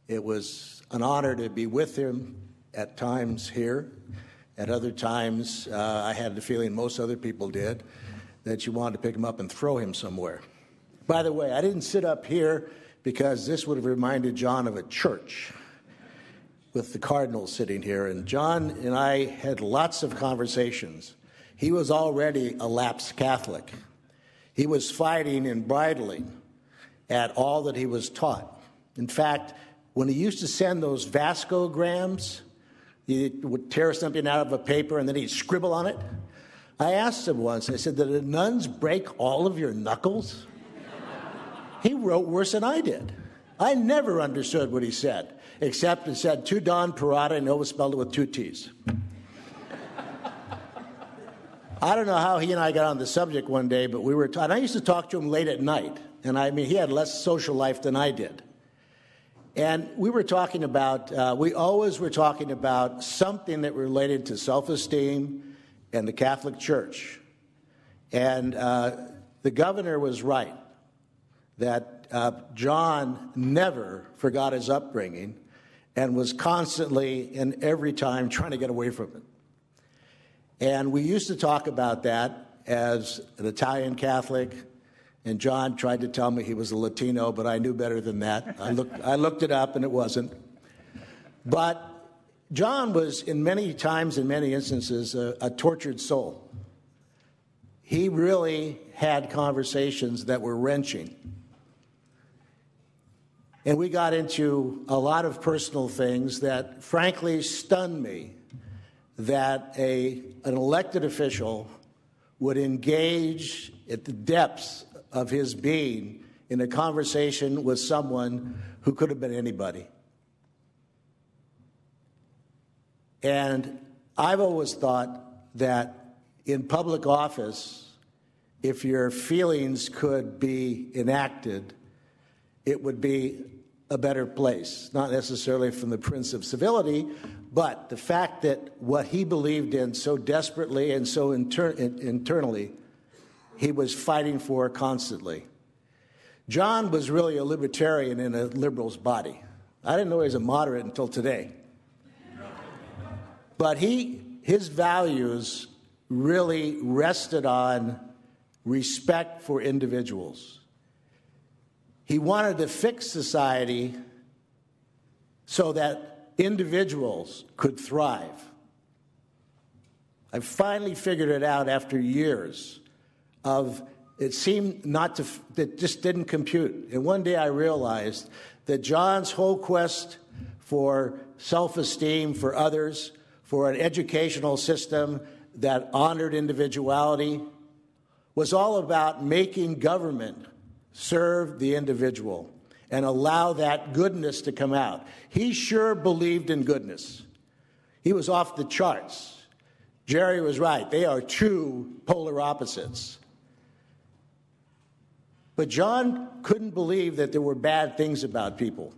It was an honor to be with him at times here. At other times, I had the feeling most other people did, that you wanted to pick him up and throw him somewhere. By the way, I didn't sit up here because this would have reminded John of a church with the cardinals sitting here. And John and I had lots of conversations. He was already a lapsed Catholic. He was fighting and bridling at all that he was taught. In fact, when he used to send those Vascograms, he would tear something out of a paper and then he'd scribble on it. I asked him once, I said, did the nuns break all of your knuckles? He wrote worse than I did. I never understood what he said. except it said to Don Parada and overspelled it with 2 T's. I don't know how he and I got on the subject one day, but we were and I used to talk to him late at night. And I mean, he had less social life than I did. And we were talking about, we always were talking about something that related to self-esteem and the Catholic Church. And the governor was right that John never forgot his upbringing and was constantly and every time trying to get away from it. And we used to talk about that as an Italian Catholic, and John tried to tell me he was a Latino, but I knew better than that. I looked it up, and it wasn't. But John was, in many times, in many instances, a tortured soul. He really had conversations that were wrenching. And we got into a lot of personal things that, frankly, stunned me, that an elected official would engage at the depths of his being in a conversation with someone who could have been anybody. And I've always thought that in public office, if your feelings could be enacted, it would be a better place, not necessarily from the Prince of Civility, but the fact that what he believed in so desperately and so internally, he was fighting for constantly. John was really a libertarian in a liberal's body. I didn't know he was a moderate until today. But his values really rested on respect for individuals. He wanted to fix society so that individuals could thrive. I finally figured it out after years of it seemed that just didn't compute. And one day I realized that John's whole quest for self-esteem for others, for an educational system that honored individuality, was all about making government serve the individual and allow that goodness to come out. He sure believed in goodness. He was off the charts. Jerry was right. They are two polar opposites. But John couldn't believe that there were bad things about people.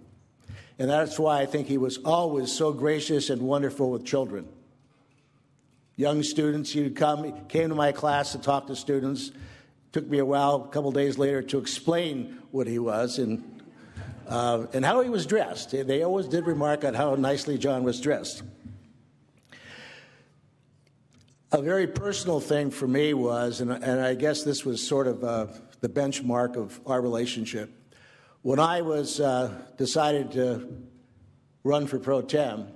And that's why I think he was always so gracious and wonderful with children. Young students, he came to my class to talk to students. Took me a while, a couple days later, to explain what he was and how he was dressed. They always did remark on how nicely John was dressed. A very personal thing for me was, and I guess this was sort of the benchmark of our relationship, when I was decided to run for pro tem,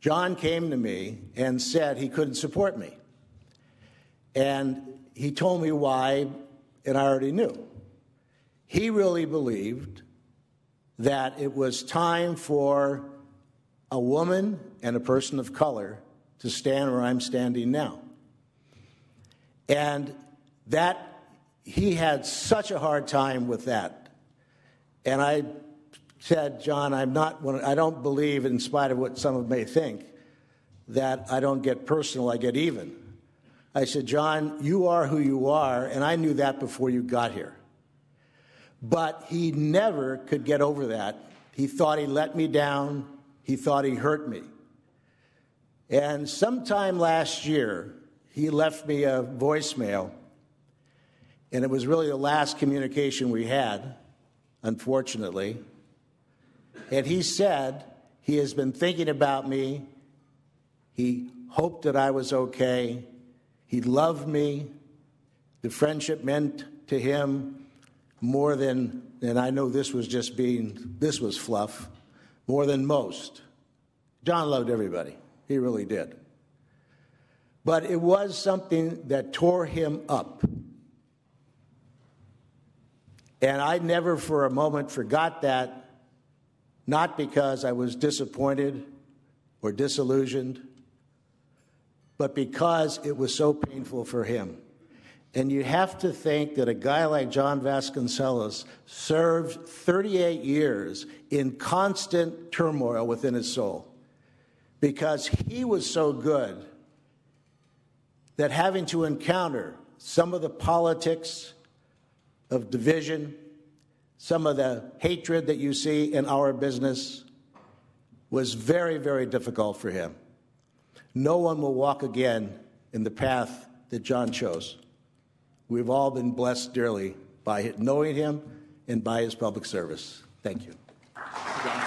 John came to me and said he couldn't support me. And he told me why, and I already knew. He really believed that it was time for a woman and a person of color to stand where I'm standing now. And that he had such a hard time with that. And I said, John, I don't believe, in spite of what some may think, that I don't get personal, I get even. I said, John, you are who you are, and I knew that before you got here. But he never could get over that. He thought he let me down. He thought he hurt me. And sometime last year, he left me a voicemail, and it was really the last communication we had, unfortunately. And he said he has been thinking about me. He hoped that I was okay. He loved me. The friendship meant to him more than, and I know this was fluff, more than most. John loved everybody. He really did. But it was something that tore him up. And I never for a moment forgot that, not because I was disappointed or disillusioned, but because it was so painful for him. And you have to think that a guy like John Vasconcellos served 38 years in constant turmoil within his soul because he was so good that having to encounter some of the politics of division, some of the hatred that you see in our business was very, very difficult for him. No one will walk again in the path that John chose. We've all been blessed dearly by knowing him and by his public service. Thank you. John.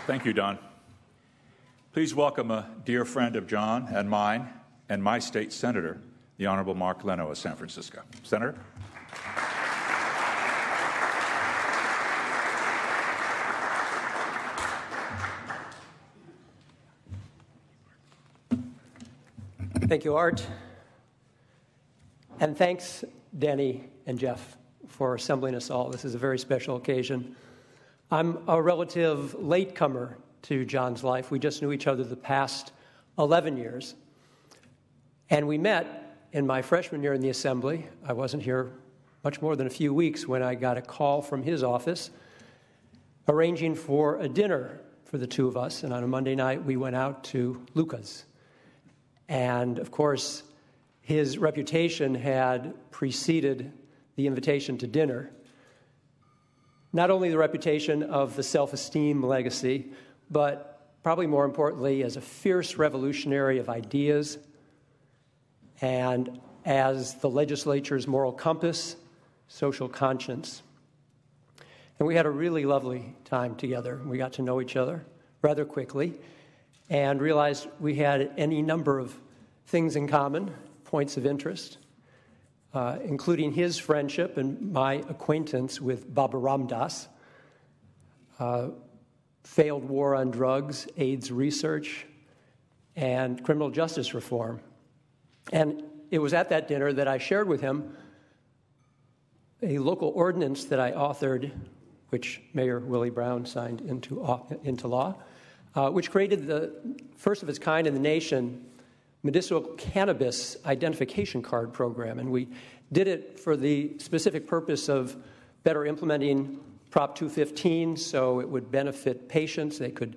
Thank you, Don. Please welcome a dear friend of John and mine and my state senator, the Honorable Mark Leno of San Francisco. Senator. Thank you, Art. And thanks, Danny and Jeff, for assembling us all. This is a very special occasion. I'm a relative latecomer to John's life. We just knew each other the past 11 years. And we met in my freshman year in the Assembly. I wasn't here much more than a few weeks when I got a call from his office arranging for a dinner for the two of us. And on a Monday night, we went out to Luca's. And, of course, his reputation had preceded the invitation to dinner. Not only the reputation of the Self-esteem legacy, but probably more importantly, as a fierce revolutionary of ideas and as the legislature's moral compass, social conscience. And we had a really lovely time together. We got to know each other rather quickly and realized we had any number of things in common, points of interest, including his friendship and my acquaintance with Baba Ram Das, failed war on drugs, AIDS research, and criminal justice reform. And it was at that dinner that I shared with him a local ordinance that I authored, which Mayor Willie Brown signed into law, which created the first of its kind in the nation medicinal cannabis identification card program. And we did it for the specific purpose of better implementing Prop 215 so it would benefit patients. They could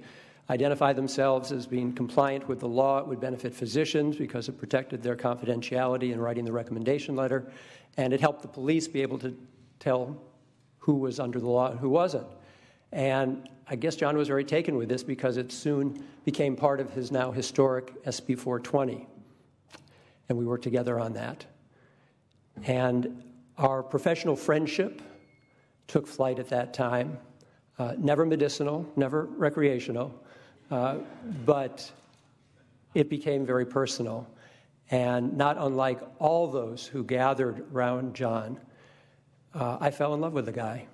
identify themselves as being compliant with the law. It would benefit physicians because it protected their confidentiality in writing the recommendation letter. And it helped the police be able to tell who was under the law and who wasn't. And I guess John was very taken with this because it soon became part of his now historic SB 420. And we worked together on that. And our professional friendship took flight at that time. Never medicinal, never recreational, but it became very personal. And not unlike all those who gathered around John, I fell in love with the guy.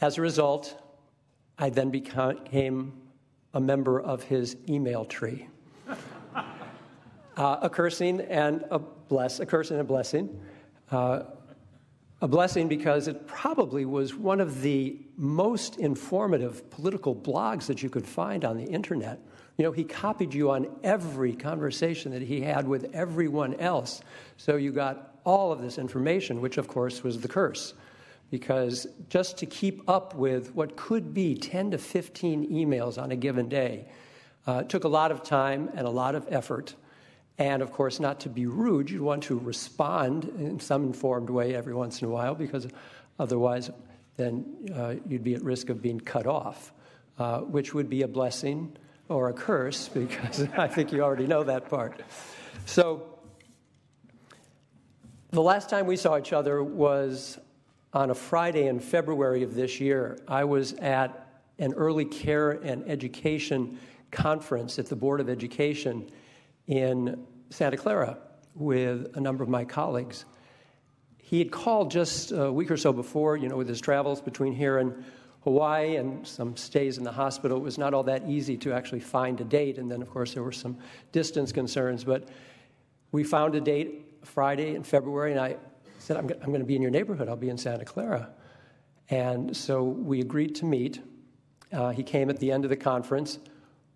As a result, I then became a member of his email tree. A cursing and a blessing. A blessing because it probably was one of the most informative political blogs that you could find on the internet. You know, he copied you on every conversation that he had with everyone else. So you got all of this information, which of course was the curse. Because just to keep up with what could be 10 to 15 emails on a given day took a lot of time and a lot of effort. And, of course, not to be rude, you'd want to respond in some informed way every once in a while because otherwise then you'd be at risk of being cut off, which would be a blessing or a curse because I think you already know that part. So the last time we saw each other was on a Friday in February of this year. I was at an early care and education conference at the Board of Education in Santa Clara with a number of my colleagues. He had called just a week or so before, with his travels between here and Hawaii and some stays in the hospital. It was not all that easy to actually find a date. And then, of course, there were some distance concerns. But we found a date, Friday in February, and I said, I'm going to be in your neighborhood. I'll be in Santa Clara. And so we agreed to meet. He came at the end of the conference,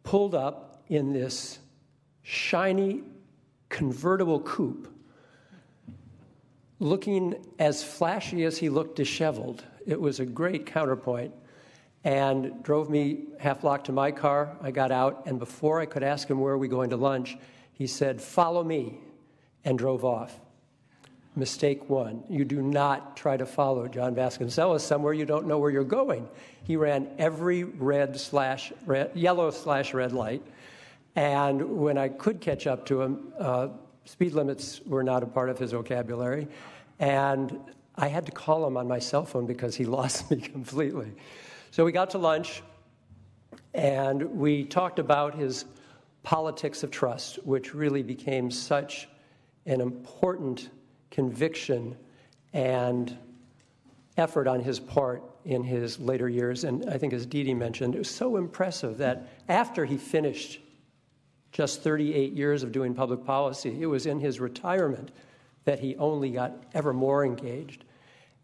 pulled up in this shiny convertible coupe, looking as flashy as he looked disheveled. It was a great counterpoint, and drove me half block to my car. I got out, and before I could ask him where are we going to lunch, he said, "Follow me," and drove off. Mistake one. You do not try to follow John Vasconcellos somewhere you don't know where you're going. He ran every yellow/red light, and when I could catch up to him, speed limits were not a part of his vocabulary, and I had to call him on my cell phone because he lost me completely. So we got to lunch, and we talked about his politics of trust, which really became such an important conviction and effort on his part in his later years. And I think, as Dee Dee mentioned, it was so impressive that after he finished just 38 years of doing public policy, it was in his retirement that he only got ever more engaged.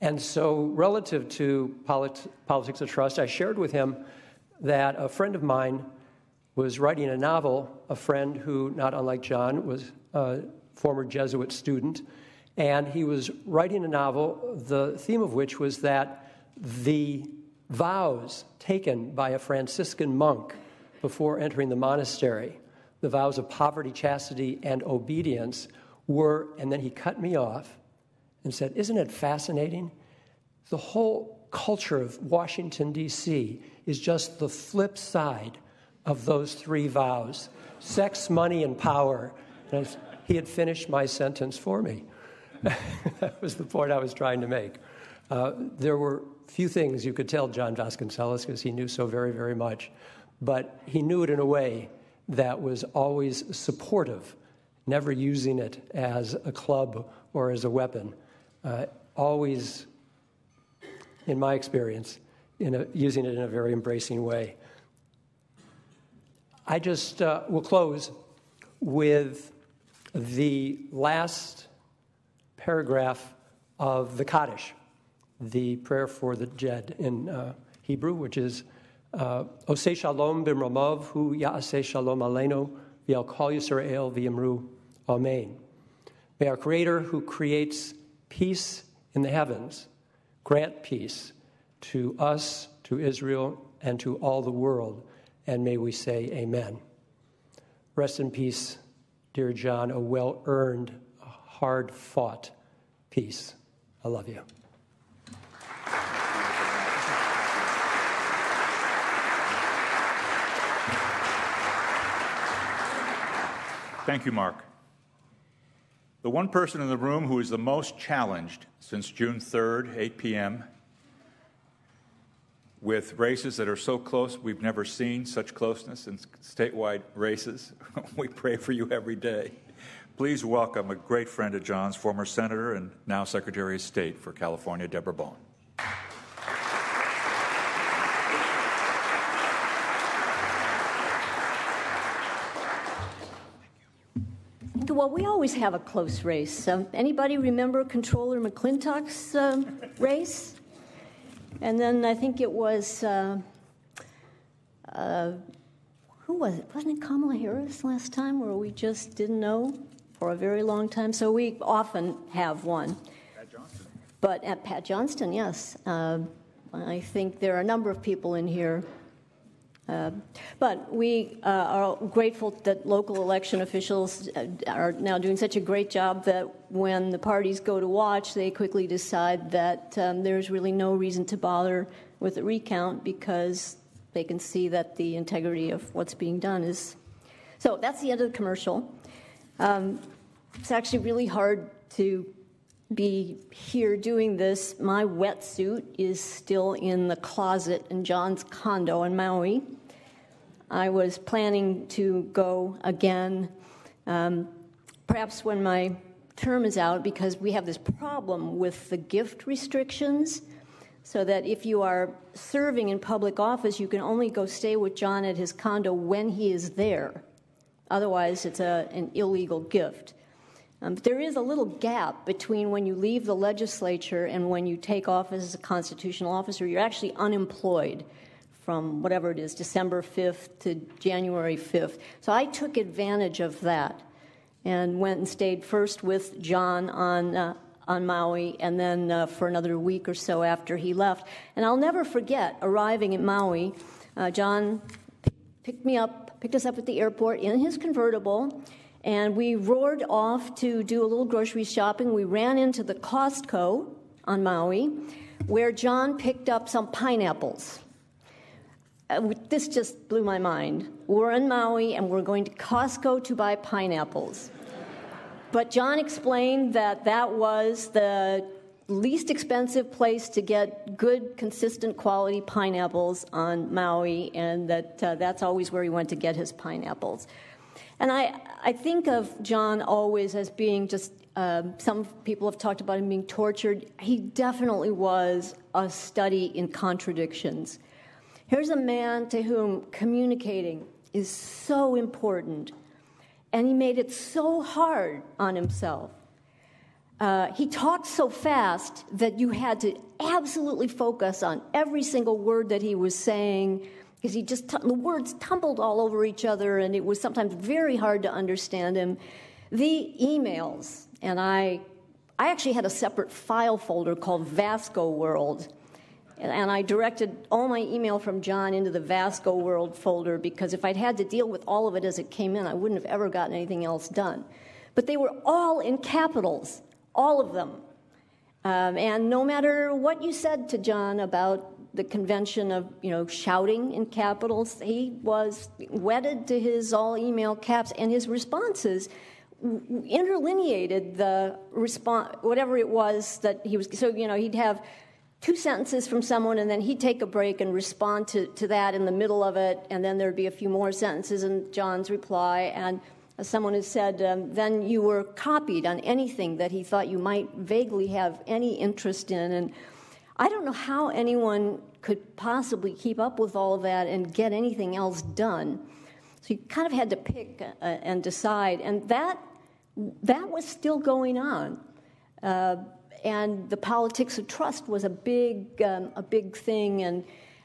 And so relative to politics of trust, I shared with him that a friend of mine was writing a novel, a friend who, not unlike John, was a former Jesuit student, and he was writing a novel, the theme of which was that the vows taken by a Franciscan monk before entering the monastery, the vows of poverty, chastity, and obedience were, and then he cut me off and said, "Isn't it fascinating? The whole culture of Washington, D.C. is just the flip side of those three vows: sex, money, and power." And he had finished my sentence for me. That was the point I was trying to make. There were few things you could tell John Vasconcellos because he knew so very, very much, but he knew it in a way that was always supportive, never using it as a club or as a weapon, always, in my experience, using it in a very embracing way. I just will close with the last paragraph of the Kaddish, the prayer for the dead in Hebrew, which is Oseh Shalom b'mramav hu ya'aseh shalom aleinu v'al kol Yisrael v'yamru Amen. May our Creator, who creates peace in the heavens, grant peace to us, to Israel, and to all the world, and may we say amen. Rest in peace, dear John, a well-earned, hard-fought peace. I love you. Thank you, Mark. The one person in the room who is the most challenged since June 3rd, 8 p.m., with races that are so close, we've never seen such closeness in statewide races. We pray for you every day. Please welcome a great friend of John's, former Senator and now Secretary of State for California, Debra Bowen. Well, we always have a close race. Anybody remember Controller McClintock's race? And then I think it was, who was it? Wasn't it Kamala Harris last time, where we just didn't know for a very long time? So we often have one. Pat Johnston. But at Pat Johnston, yes. I think there are a number of people in here. But we are grateful that local election officials are now doing such a great job that when the parties go to watch, they quickly decide that there's really no reason to bother with the recount because they can see that the integrity of what's being done is. So that's the end of the commercial. It's actually really hard to be here doing this. My wetsuit is still in the closet in John's condo in Maui. I was planning to go again, perhaps when my term is out, because we have this problem with the gift restrictions, so that if you are serving in public office, you can only go stay with John at his condo when he is there. Otherwise, it's an illegal gift. There is a little gap between when you leave the legislature and when you take office as a constitutional officer. You're actually unemployed from whatever it is, December 5th to January 5th. So I took advantage of that and went and stayed first with John on Maui, and then for another week or so after he left. And I'll never forget arriving at Maui. John picked us up at the airport in his convertible, and we roared off to do a little grocery shopping. We ran into the Costco on Maui, where John picked up some pineapples. This just blew my mind. We're in Maui, and we're going to Costco to buy pineapples. But John explained that that was the least expensive place to get good, consistent quality pineapples on Maui, and that that's always where he went to get his pineapples. And I think of John always as being just, some people have talked about him being tortured. He definitely was a study in contradictions. Here's a man to whom communicating is so important, and he made it so hard on himself. He talked so fast that you had to absolutely focus on every single word that he was saying, because the words tumbled all over each other, and it was sometimes very hard to understand him. The emails, and I actually had a separate file folder called Vasco World, and I directed all my email from John into the Vasco World folder, because if I'd had to deal with all of it as it came in, I wouldn't have ever gotten anything else done. But they were all in capitals, all of them. And no matter what you said to John about the convention of, shouting in capitals, he was wedded to his all email caps, and his responses interlineated the response, whatever it was that he was. So, he'd have two sentences from someone, and then he'd take a break and respond to that in the middle of it, and then there'd be a few more sentences in John's reply, and as someone has said, then you were copied on anything that he thought you might vaguely have any interest in. And I don't know how anyone could possibly keep up with all of that and get anything else done. So you kind of had to pick and decide, and that was still going on. And the politics of trust was a big thing, and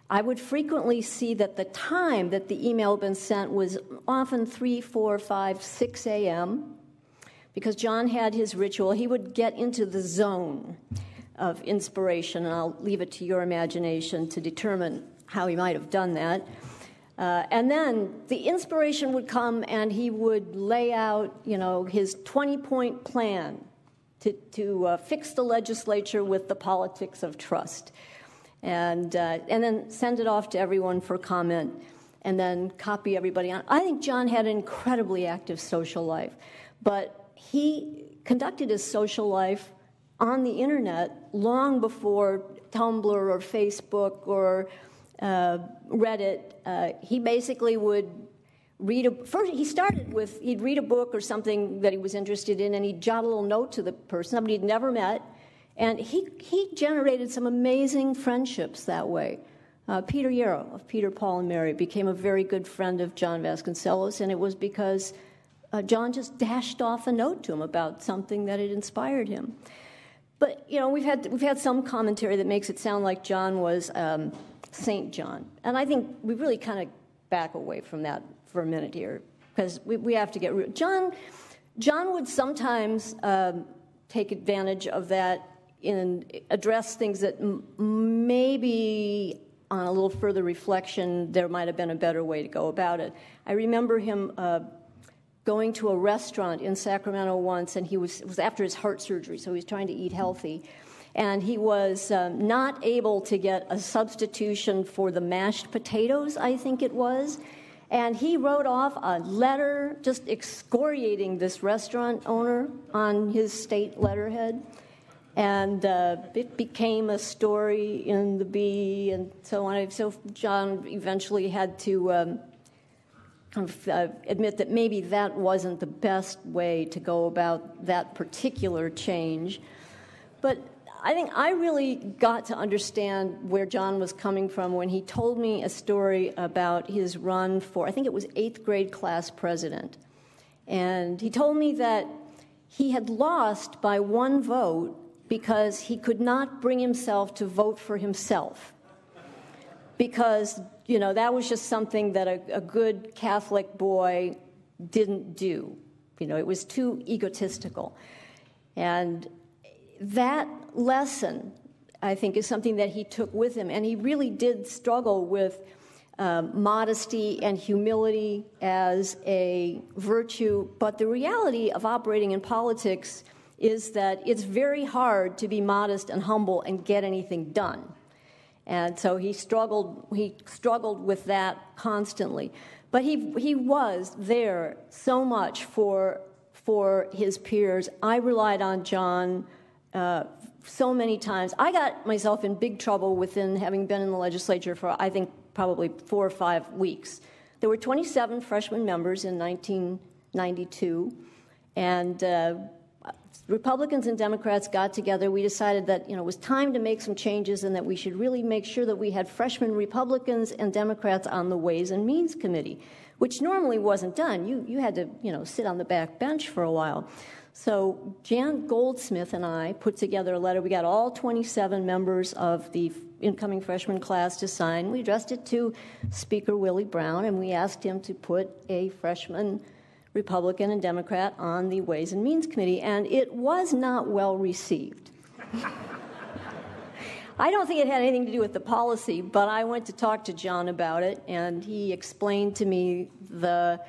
I would frequently see that the time that the email had been sent was often 3, 4, 5, 6 a.m., because John had his ritual. He would get into the zone of inspiration, and I'll leave it to your imagination to determine how he might have done that. And then the inspiration would come, and he would lay out, his 20-point plan to fix the legislature with the politics of trust, and then send it off to everyone for comment, and then copy everybody on. I think John had an incredibly active social life, but he conducted his social life on the internet long before Tumblr or Facebook or Reddit. He basically would he'd read a book or something that he was interested in, and he'd jot a little note to the person, somebody he'd never met, and he generated some amazing friendships that way. Peter Yarrow of Peter, Paul, and Mary became a very good friend of John Vasconcellos, and it was because John just dashed off a note to him about something that had inspired him. But we've had some commentary that makes it sound like John was Saint John, and I think we really kind of back away from that for a minute here, because we have to get real. John would sometimes take advantage of that and address things that maybe on a little further reflection there might have been a better way to go about it. I remember him going to a restaurant in Sacramento once, and it was after his heart surgery, so he was trying to eat healthy. And he was not able to get a substitution for the mashed potatoes, I think it was. And he wrote off a letter just excoriating this restaurant owner on his state letterhead. And it became a story in the Bee and so on. So John eventually had to admit that maybe that wasn't the best way to go about that particular change. But I think I really got to understand where John was coming from when he told me a story about his run for, I think it was 8th grade class president. And he told me that he had lost by 1 vote because he could not bring himself to vote for himself. Because that was just something that a good Catholic boy didn't do. It was too egotistical. And that lesson, I think, is something that he took with him. And he really did struggle with modesty and humility as a virtue. But the reality of operating in politics is that it's very hard to be modest and humble and get anything done. And so he struggled with that constantly. But he was there so much for his peers. I relied on John so many times. I got myself in big trouble within having been in the legislature for, I think, probably 4 or 5 weeks. There were 27 freshman members in 1992, and Republicans and Democrats got together. We decided that it was time to make some changes and that we should really make sure that we had freshman Republicans and Democrats on the Ways and Means Committee, which normally wasn't done. You had to sit on the back bench for a while. So Jan Goldsmith and I put together a letter. We got all 27 members of the incoming freshman class to sign. We addressed it to Speaker Willie Brown, and we asked him to put a freshman Republican and Democrat on the Ways and Means Committee, and it was not well received. I don't think it had anything to do with the policy, but I went to talk to John about it, and he explained to me the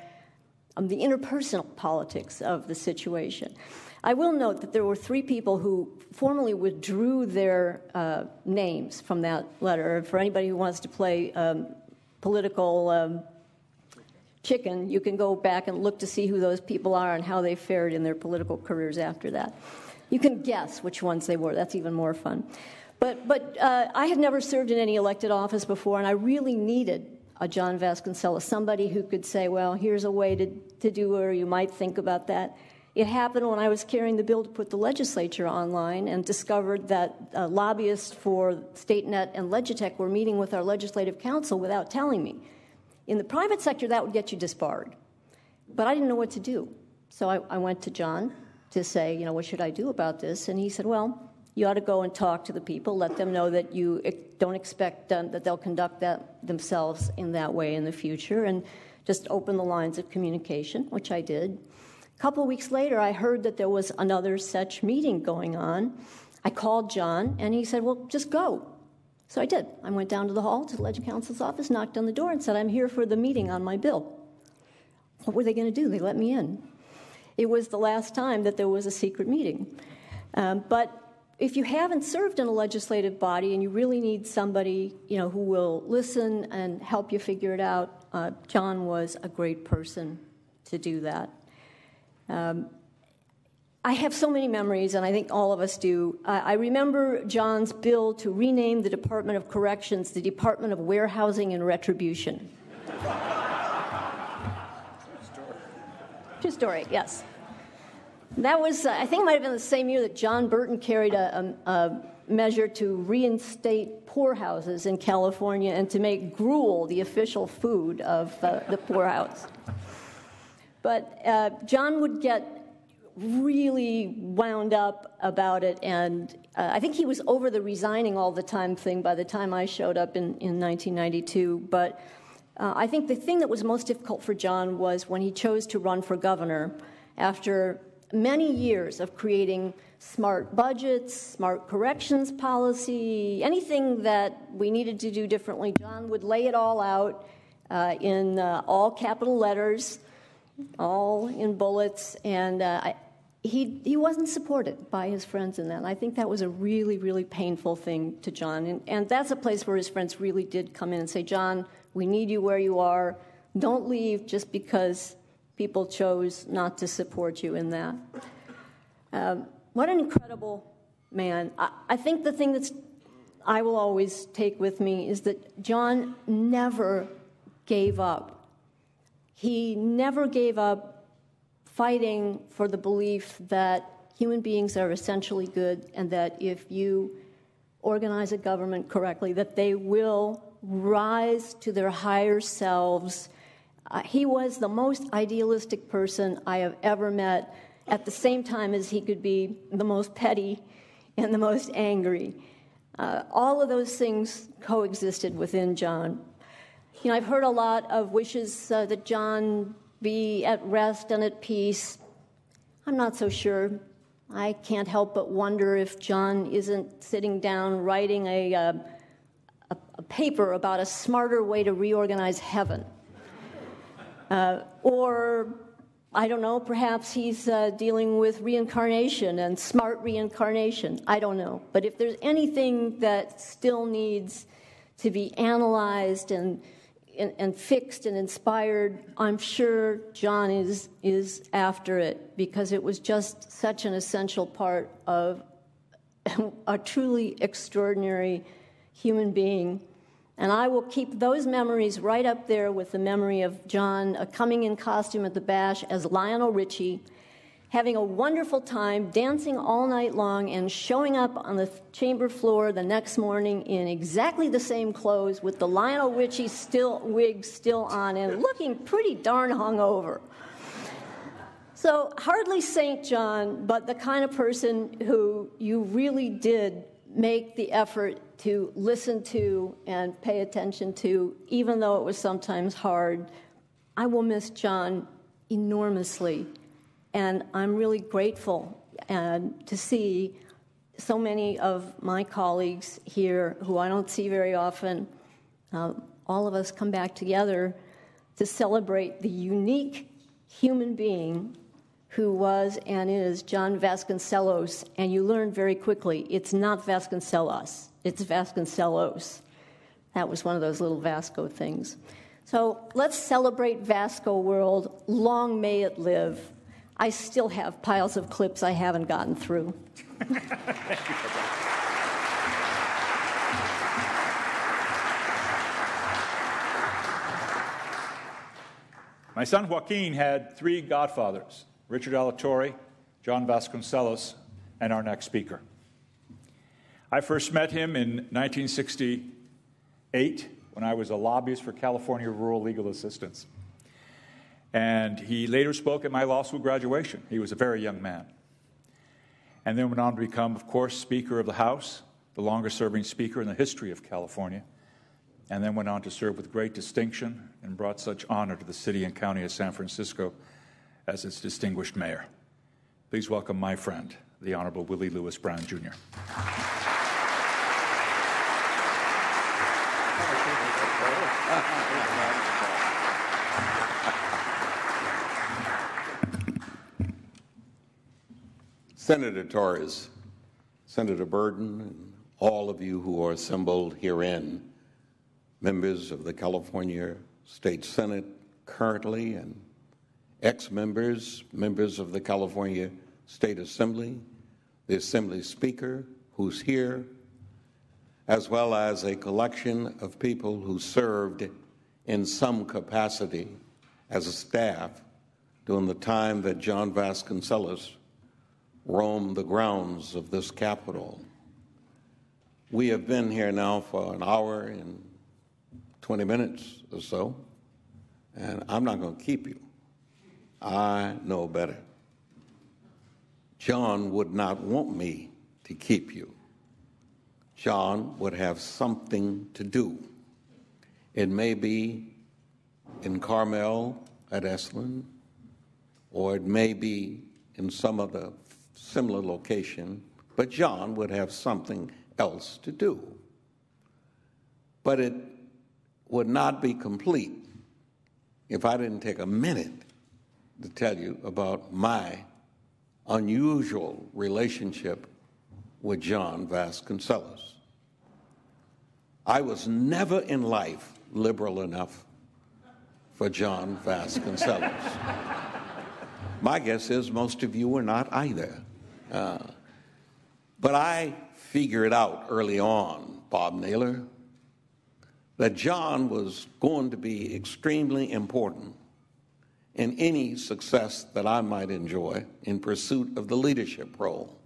interpersonal politics of the situation. I will note that there were 3 people who formally withdrew their names from that letter. For anybody who wants to play political chicken, you can go back and look to see who those people are and how they fared in their political careers after that. You can guess which ones they were. That's even more fun. But I had never served in any elected office before, and I really needed a John Vasconcellos, somebody who could say, well, here's a way to do it, or you might think about that. It happened when I was carrying the bill to put the legislature online and discovered that lobbyists for StateNet and Legitech were meeting with our legislative council without telling me. In the private sector, that would get you disbarred. But I didn't know what to do. So I went to John to say, what should I do about this? And he said, well, you ought to go and talk to the people, let them know that you don't expect that they'll conduct that themselves in that way in the future, and just open the lines of communication, which I did. A couple of weeks later, I heard that there was another such meeting going on. I called John, and he said, well, just go. So I did. I went down to the hall, to the Leg Council's office, knocked on the door, and said, I'm here for the meeting on my bill. What were they going to do? They let me in. It was the last time that there was a secret meeting. But if you haven't served in a legislative body and you really need somebody, who will listen and help you figure it out, John was a great person to do that. I have so many memories, and I think all of us do. I remember John's bill to rename the Department of Corrections the Department of Warehousing and Retribution. True story, yes. That was, I think it might have been the same year that John Burton carried a measure to reinstate poorhouses in California and to make gruel the official food of the poorhouse. But John would get really wound up about it, and I think he was over the resigning all the time thing by the time I showed up in 1992. But I think the thing that was most difficult for John was when he chose to run for governor after many years of creating smart budgets, smart corrections policy, anything that we needed to do differently. John would lay it all out in all capital letters, all in bullets, and he wasn't supported by his friends in that. And I think that was a really, really painful thing to John. And that's a place where his friends really did come in and say, John, we need you where you are. Don't leave just because people chose not to support you in that. What an incredible man. I think the thing that I will always take with me is that John never gave up. He never gave up fighting for the belief that human beings are essentially good and that if you organize a government correctly, that they will rise to their higher selves. He was the most idealistic person I have ever met, at the same time as he could be the most petty and the most angry. All of those things coexisted within John. I've heard a lot of wishes that John be at rest and at peace. I'm not so sure. I can't help but wonder if John isn't sitting down writing a paper about a smarter way to reorganize heaven. Or, I don't know, perhaps he's dealing with reincarnation and smart reincarnation. I don't know. But if there's anything that still needs to be analyzed and fixed and inspired, I'm sure John is after it, because it was just such an essential part of a truly extraordinary human being. And I will keep those memories right up there with the memory of John coming in costume at the bash as Lionel Richie, having a wonderful time, dancing all night long, and showing up on the chamber floor the next morning in exactly the same clothes with the Lionel Richie wig still on and looking pretty darn hungover. So hardly St. John, but the kind of person who you really did make the effort to listen to and pay attention to, even though it was sometimes hard. I will miss John enormously, and I'm really grateful to see so many of my colleagues here who I don't see very often, all of us come back together to celebrate the unique human being who was and is John Vasconcellos. And you learn very quickly, it's not Vasconcellos, it's Vasconcellos. That was one of those little Vasco things. So let's celebrate Vasco World. Long may it live. I still have piles of clips I haven't gotten through. Thank you for that. My son Joaquin had three godfathers: Richard Alatorre, John Vasconcellos, and our next speaker. I first met him in 1968 when I was a lobbyist for California Rural Legal Assistance. And he later spoke at my law school graduation. He was a very young man. And then went on to become, of course, Speaker of the House, the longest-serving speaker in the history of California, and then went on to serve with great distinction and brought such honor to the city and county of San Francisco as its distinguished mayor. Please welcome my friend, the Honorable Willie Lewis Brown, Jr. Senator Torres, Senator Burton, and all of you who are assembled herein, members of the California State Senate currently, and ex-members, members of the California State Assembly, the Assembly Speaker who's here, as well as a collection of people who served in some capacity as a staff during the time that John Vasconcellos roamed the grounds of this Capitol. We have been here now for an hour and 20 minutes or so, and I'm not going to keep you. I know better. John would not want me to keep you. John would have something to do. It may be in Carmel at Esalen, or it may be in some other similar location, but John would have something else to do. But it would not be complete if I didn't take a minute to tell you about my unusual relationship with John Vasconcellos. I was never in life liberal enough for John Vasconcellos. My guess is most of you were not either. But I figured out early on, Bob Naylor, that John was going to be extremely important in any success that I might enjoy in pursuit of the leadership role.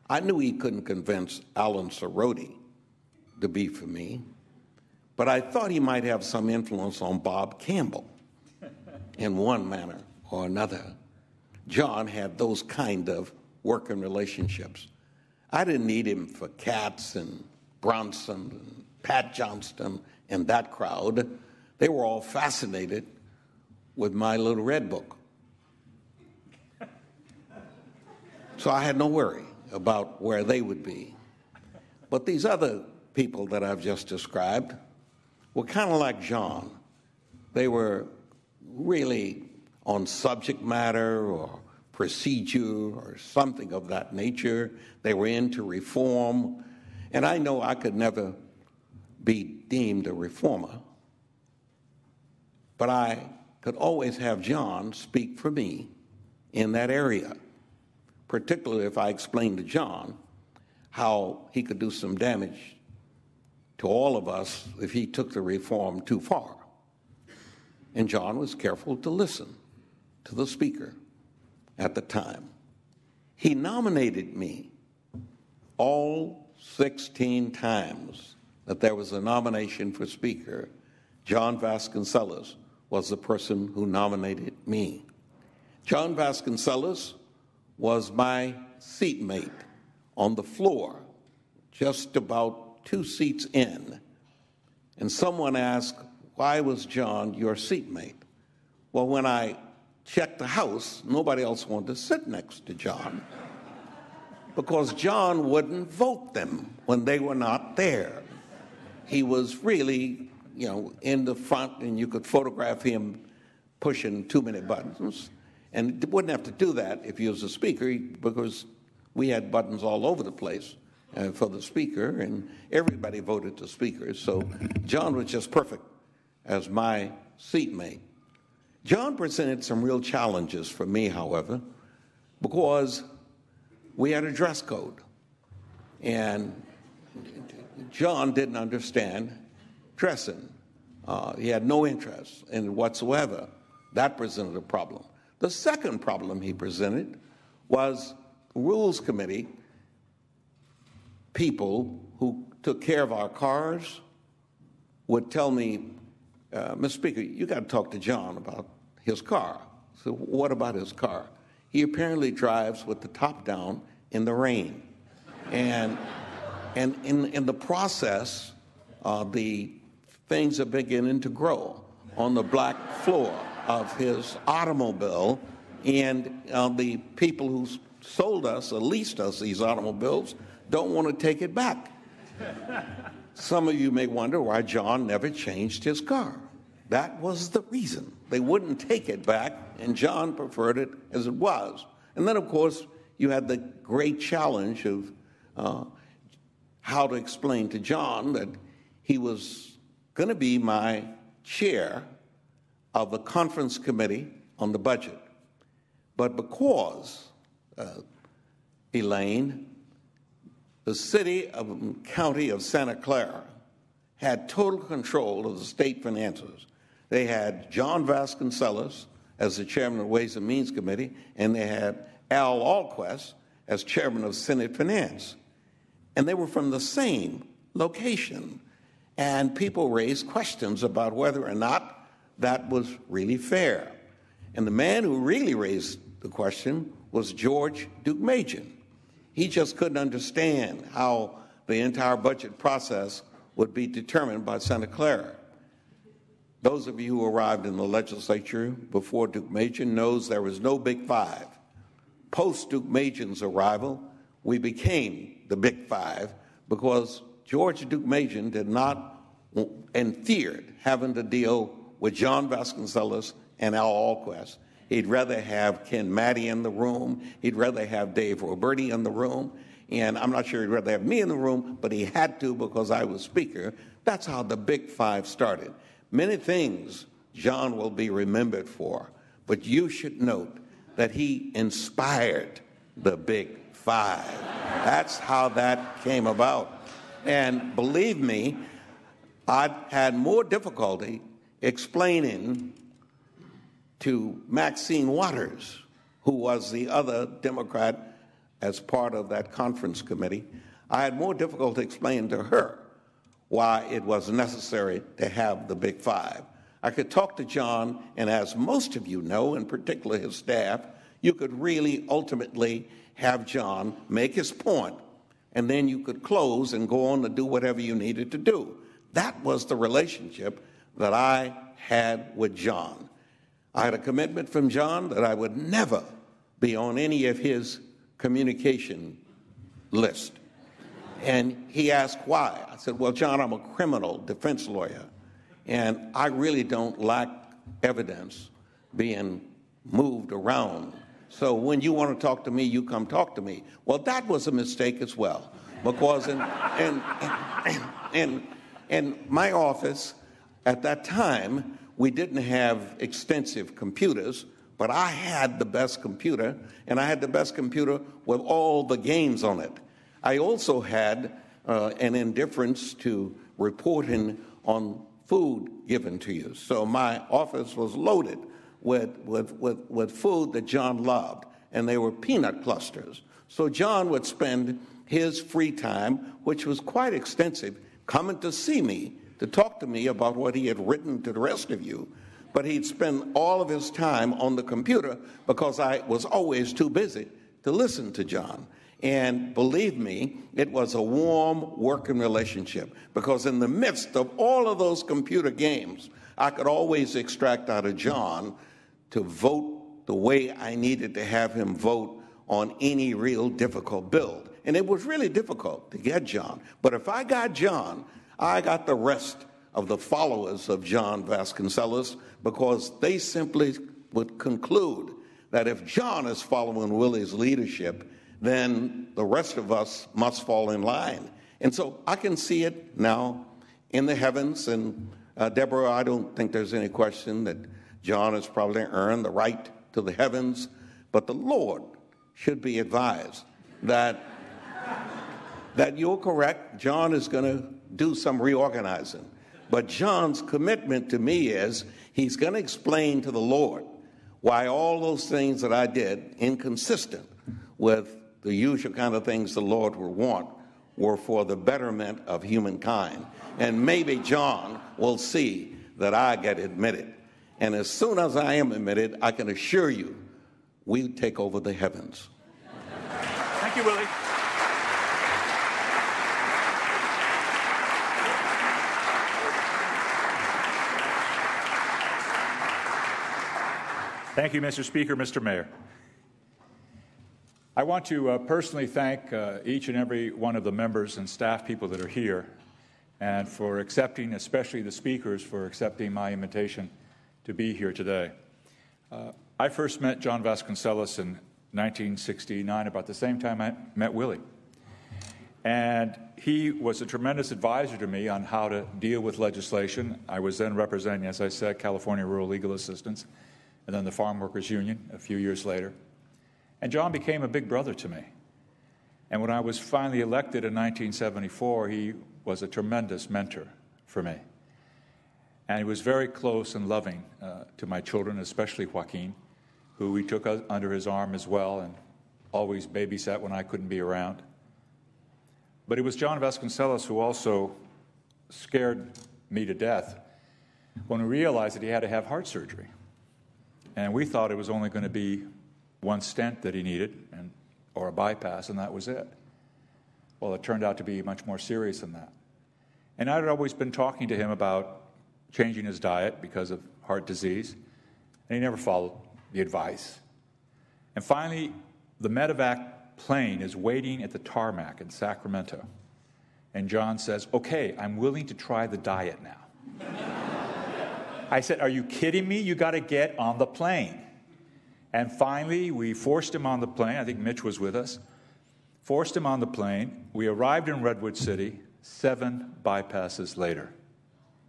I knew he couldn't convince Alan Cerroti to be for me, but I thought he might have some influence on Bob Campbell in one manner or another. John had those kind of working relationships. I didn't need him for Katz and Bronson and Pat Johnston and that crowd. they were all fascinated with my little red book. So I had no worry about where they would be. But these other people that I've just described were kind of like John. They were really on subject matter or procedure or something of that nature. They were into reform. And I know I could never be deemed a reformer, but I could always have John speak for me in that area, particularly if I explained to John how he could do some damage to all of us if he took the reform too far. And John was careful to listen to the speaker at the time. He nominated me all 16 times that there was a nomination for speaker. John Vasconcellos was the person who nominated me. John Vasconcellos was my seatmate on the floor, just about 2 seats in. And someone asked, why was John your seatmate? Well, when I checked the House, nobody else wanted to sit next to John because John wouldn't vote them when they were not there. He was really, in the front, and you could photograph him pushing too many buttons. And wouldn't have to do that if he was a speaker, because we had buttons all over the place for the speaker, and everybody voted the speaker. So John was just perfect as my seatmate. John presented some real challenges for me, however, because we had a dress code. And John didn't understand dressing. He had no interest in it whatsoever. That presented a problem. The second problem he presented was Rules Committee people who took care of our cars would tell me, Mr. Speaker, you got to talk to John about his car. So what about his car? He apparently drives with the top down in the rain. And in the process, the things are beginning to grow on the black floor of his automobile. And the people who sold us or leased us these automobiles don't want to take it back. Some of you may wonder why John never changed his car. That was the reason. They wouldn't take it back, and John preferred it as it was. And then, of course, you had the great challenge of how to explain to John that he was going to be my chair of the conference committee on the budget. But because, Elaine, the city and county of Santa Clara had total control of the state finances. They had John Vasconcellos as the chairman of the Ways and Means Committee, and they had Al Alquist as chairman of Senate Finance. And they were from the same location. And people raised questions about whether or not that was really fair. And the man who really raised the question was George Deukmejian. He just couldn't understand how the entire budget process would be determined by Santa Clara. Those of you who arrived in the legislature before Deukmejian knows there was no Big Five. Post Deukmejian's arrival, we became the Big Five because George Deukmejian did not and feared having to deal with John Vasconcellos and Al Alquist. He'd rather have Ken Maddie in the room. He'd rather have Dave Roberti in the room. And I'm not sure he'd rather have me in the room, but he had to because I was speaker. That's how the Big Five started. Many things John will be remembered for, but you should note that he inspired the Big Five. That's how that came about. And believe me, I had more difficulty explaining to Maxine Waters, who was the other Democrat as part of that conference committee. I had more difficulty explaining to her why it was necessary to have the Big Five. I could talk to John, and as most of you know, in particular his staff, you could really ultimately have John make his point, and then you could close and go on to do whatever you needed to do. That was the relationship that I had with John. I had a commitment from John that I would never be on any of his communication list. And he asked why. I said, well, John, I'm a criminal defense lawyer, and I really don't like evidence being moved around. So when you want to talk to me, you come talk to me. Well, that was a mistake as well, because in my office at that time, we didn't have extensive computers, but I had the best computer, and I had the best computer with all the games on it. I also had an indifference to reporting on food given to you. So my office was loaded with food that John loved, and they were peanut clusters. So John would spend his free time, which was quite extensive, coming to see me, to talk to me about what he had written to the rest of you. But he'd spend all of his time on the computer because I was always too busy to listen to John. And believe me, it was a warm working relationship, because in the midst of all of those computer games, I could always extract out of John to vote the way I needed to have him vote on any real difficult bill. And it was really difficult to get John. But if I got John, I got the rest of the followers of John Vasconcellos, because they simply would conclude that if John is following Willie's leadership, then the rest of us must fall in line. And so I can see it now in the heavens. And Deborah, I don't think there's any question that John has probably earned the right to the heavens, but the Lord should be advised that you're correct. John is going to do some reorganizing. But John's commitment to me is he's going to explain to the Lord why all those things that I did, inconsistent with the usual kind of things the Lord would want, were for the betterment of humankind. And maybe John will see that I get admitted. And as soon as I am admitted, I can assure you, we take over the heavens. Thank you, Willie. Thank you, Mr. Speaker, Mr. Mayor. I want to personally thank each and every one of the members and staff people that are here, and for accepting, especially the speakers, for accepting my invitation to be here today. I first met John Vasconcellos in 1969, about the same time I met Willie. And he was a tremendous advisor to me on how to deal with legislation. I was then representing, as I said, California Rural Legal Assistance, and then the Farm Workers Union a few years later. And John became a big brother to me. And when I was finally elected in 1974, he was a tremendous mentor for me. And he was very close and loving to my children, especially Joaquin, who he took under his arm as well and always babysat when I couldn't be around. But it was John Vasconcellos who also scared me to death when we realized that he had to have heart surgery. And we thought it was only going to be one stent that he needed, or a bypass, and that was it. Well, it turned out to be much more serious than that. And I had always been talking to him about changing his diet because of heart disease, and he never followed the advice. And finally, the medevac plane is waiting at the tarmac in Sacramento. And John says, okay, I'm willing to try the diet now. I said, are you kidding me? You got to get on the plane. And finally, we forced him on the plane. I think Mitch was with us. Forced him on the plane. We arrived in Redwood City 7 bypasses later.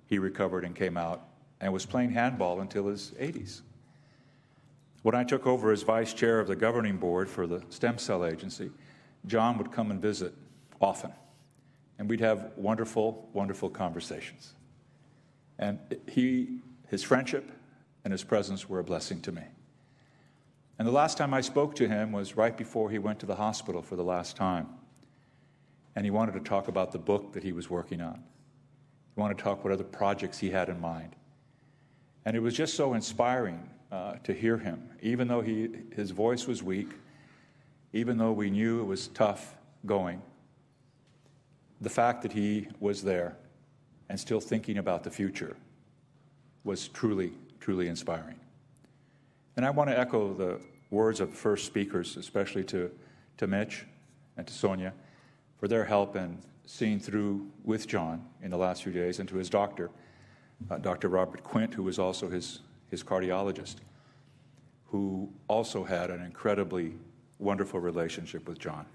He recovered and came out and was playing handball until his 80s. When I took over as vice chair of the governing board for the stem cell agency, John would come and visit often. And we'd have wonderful, wonderful conversations. And his friendship and his presence were a blessing to me. And the last time I spoke to him was right before he went to the hospital for the last time. And he wanted to talk about the book that he was working on. He wanted to talk what other projects he had in mind. And it was just so inspiring to hear him, even though his voice was weak, even though we knew it was tough going. The fact that he was there and still thinking about the future was truly, truly inspiring. And I want to echo the words of the first speakers, especially to Mitch and to Sonia, for their help in seeing through with John in the last few days, and to his doctor, Dr. Robert Quint, who was also his cardiologist, who also had an incredibly wonderful relationship with John.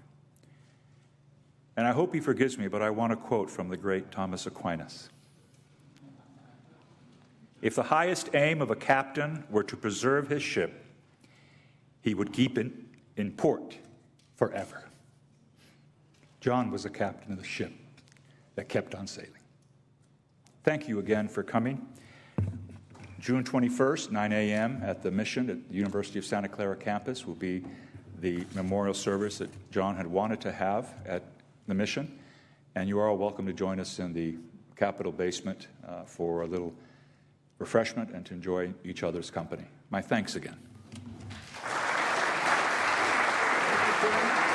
And I hope he forgives me, but I want to quote from the great Thomas Aquinas. If the highest aim of a captain were to preserve his ship, he would keep it in port forever. John was the captain of the ship that kept on sailing. Thank you again for coming. June 21st, 9 a.m. at the Mission at the University of Santa Clara campus will be the memorial service that John had wanted to have at the Mission. And you are all welcome to join us in the Capitol basement for a little refreshment and to enjoy each other's company. My thanks again. Thank you,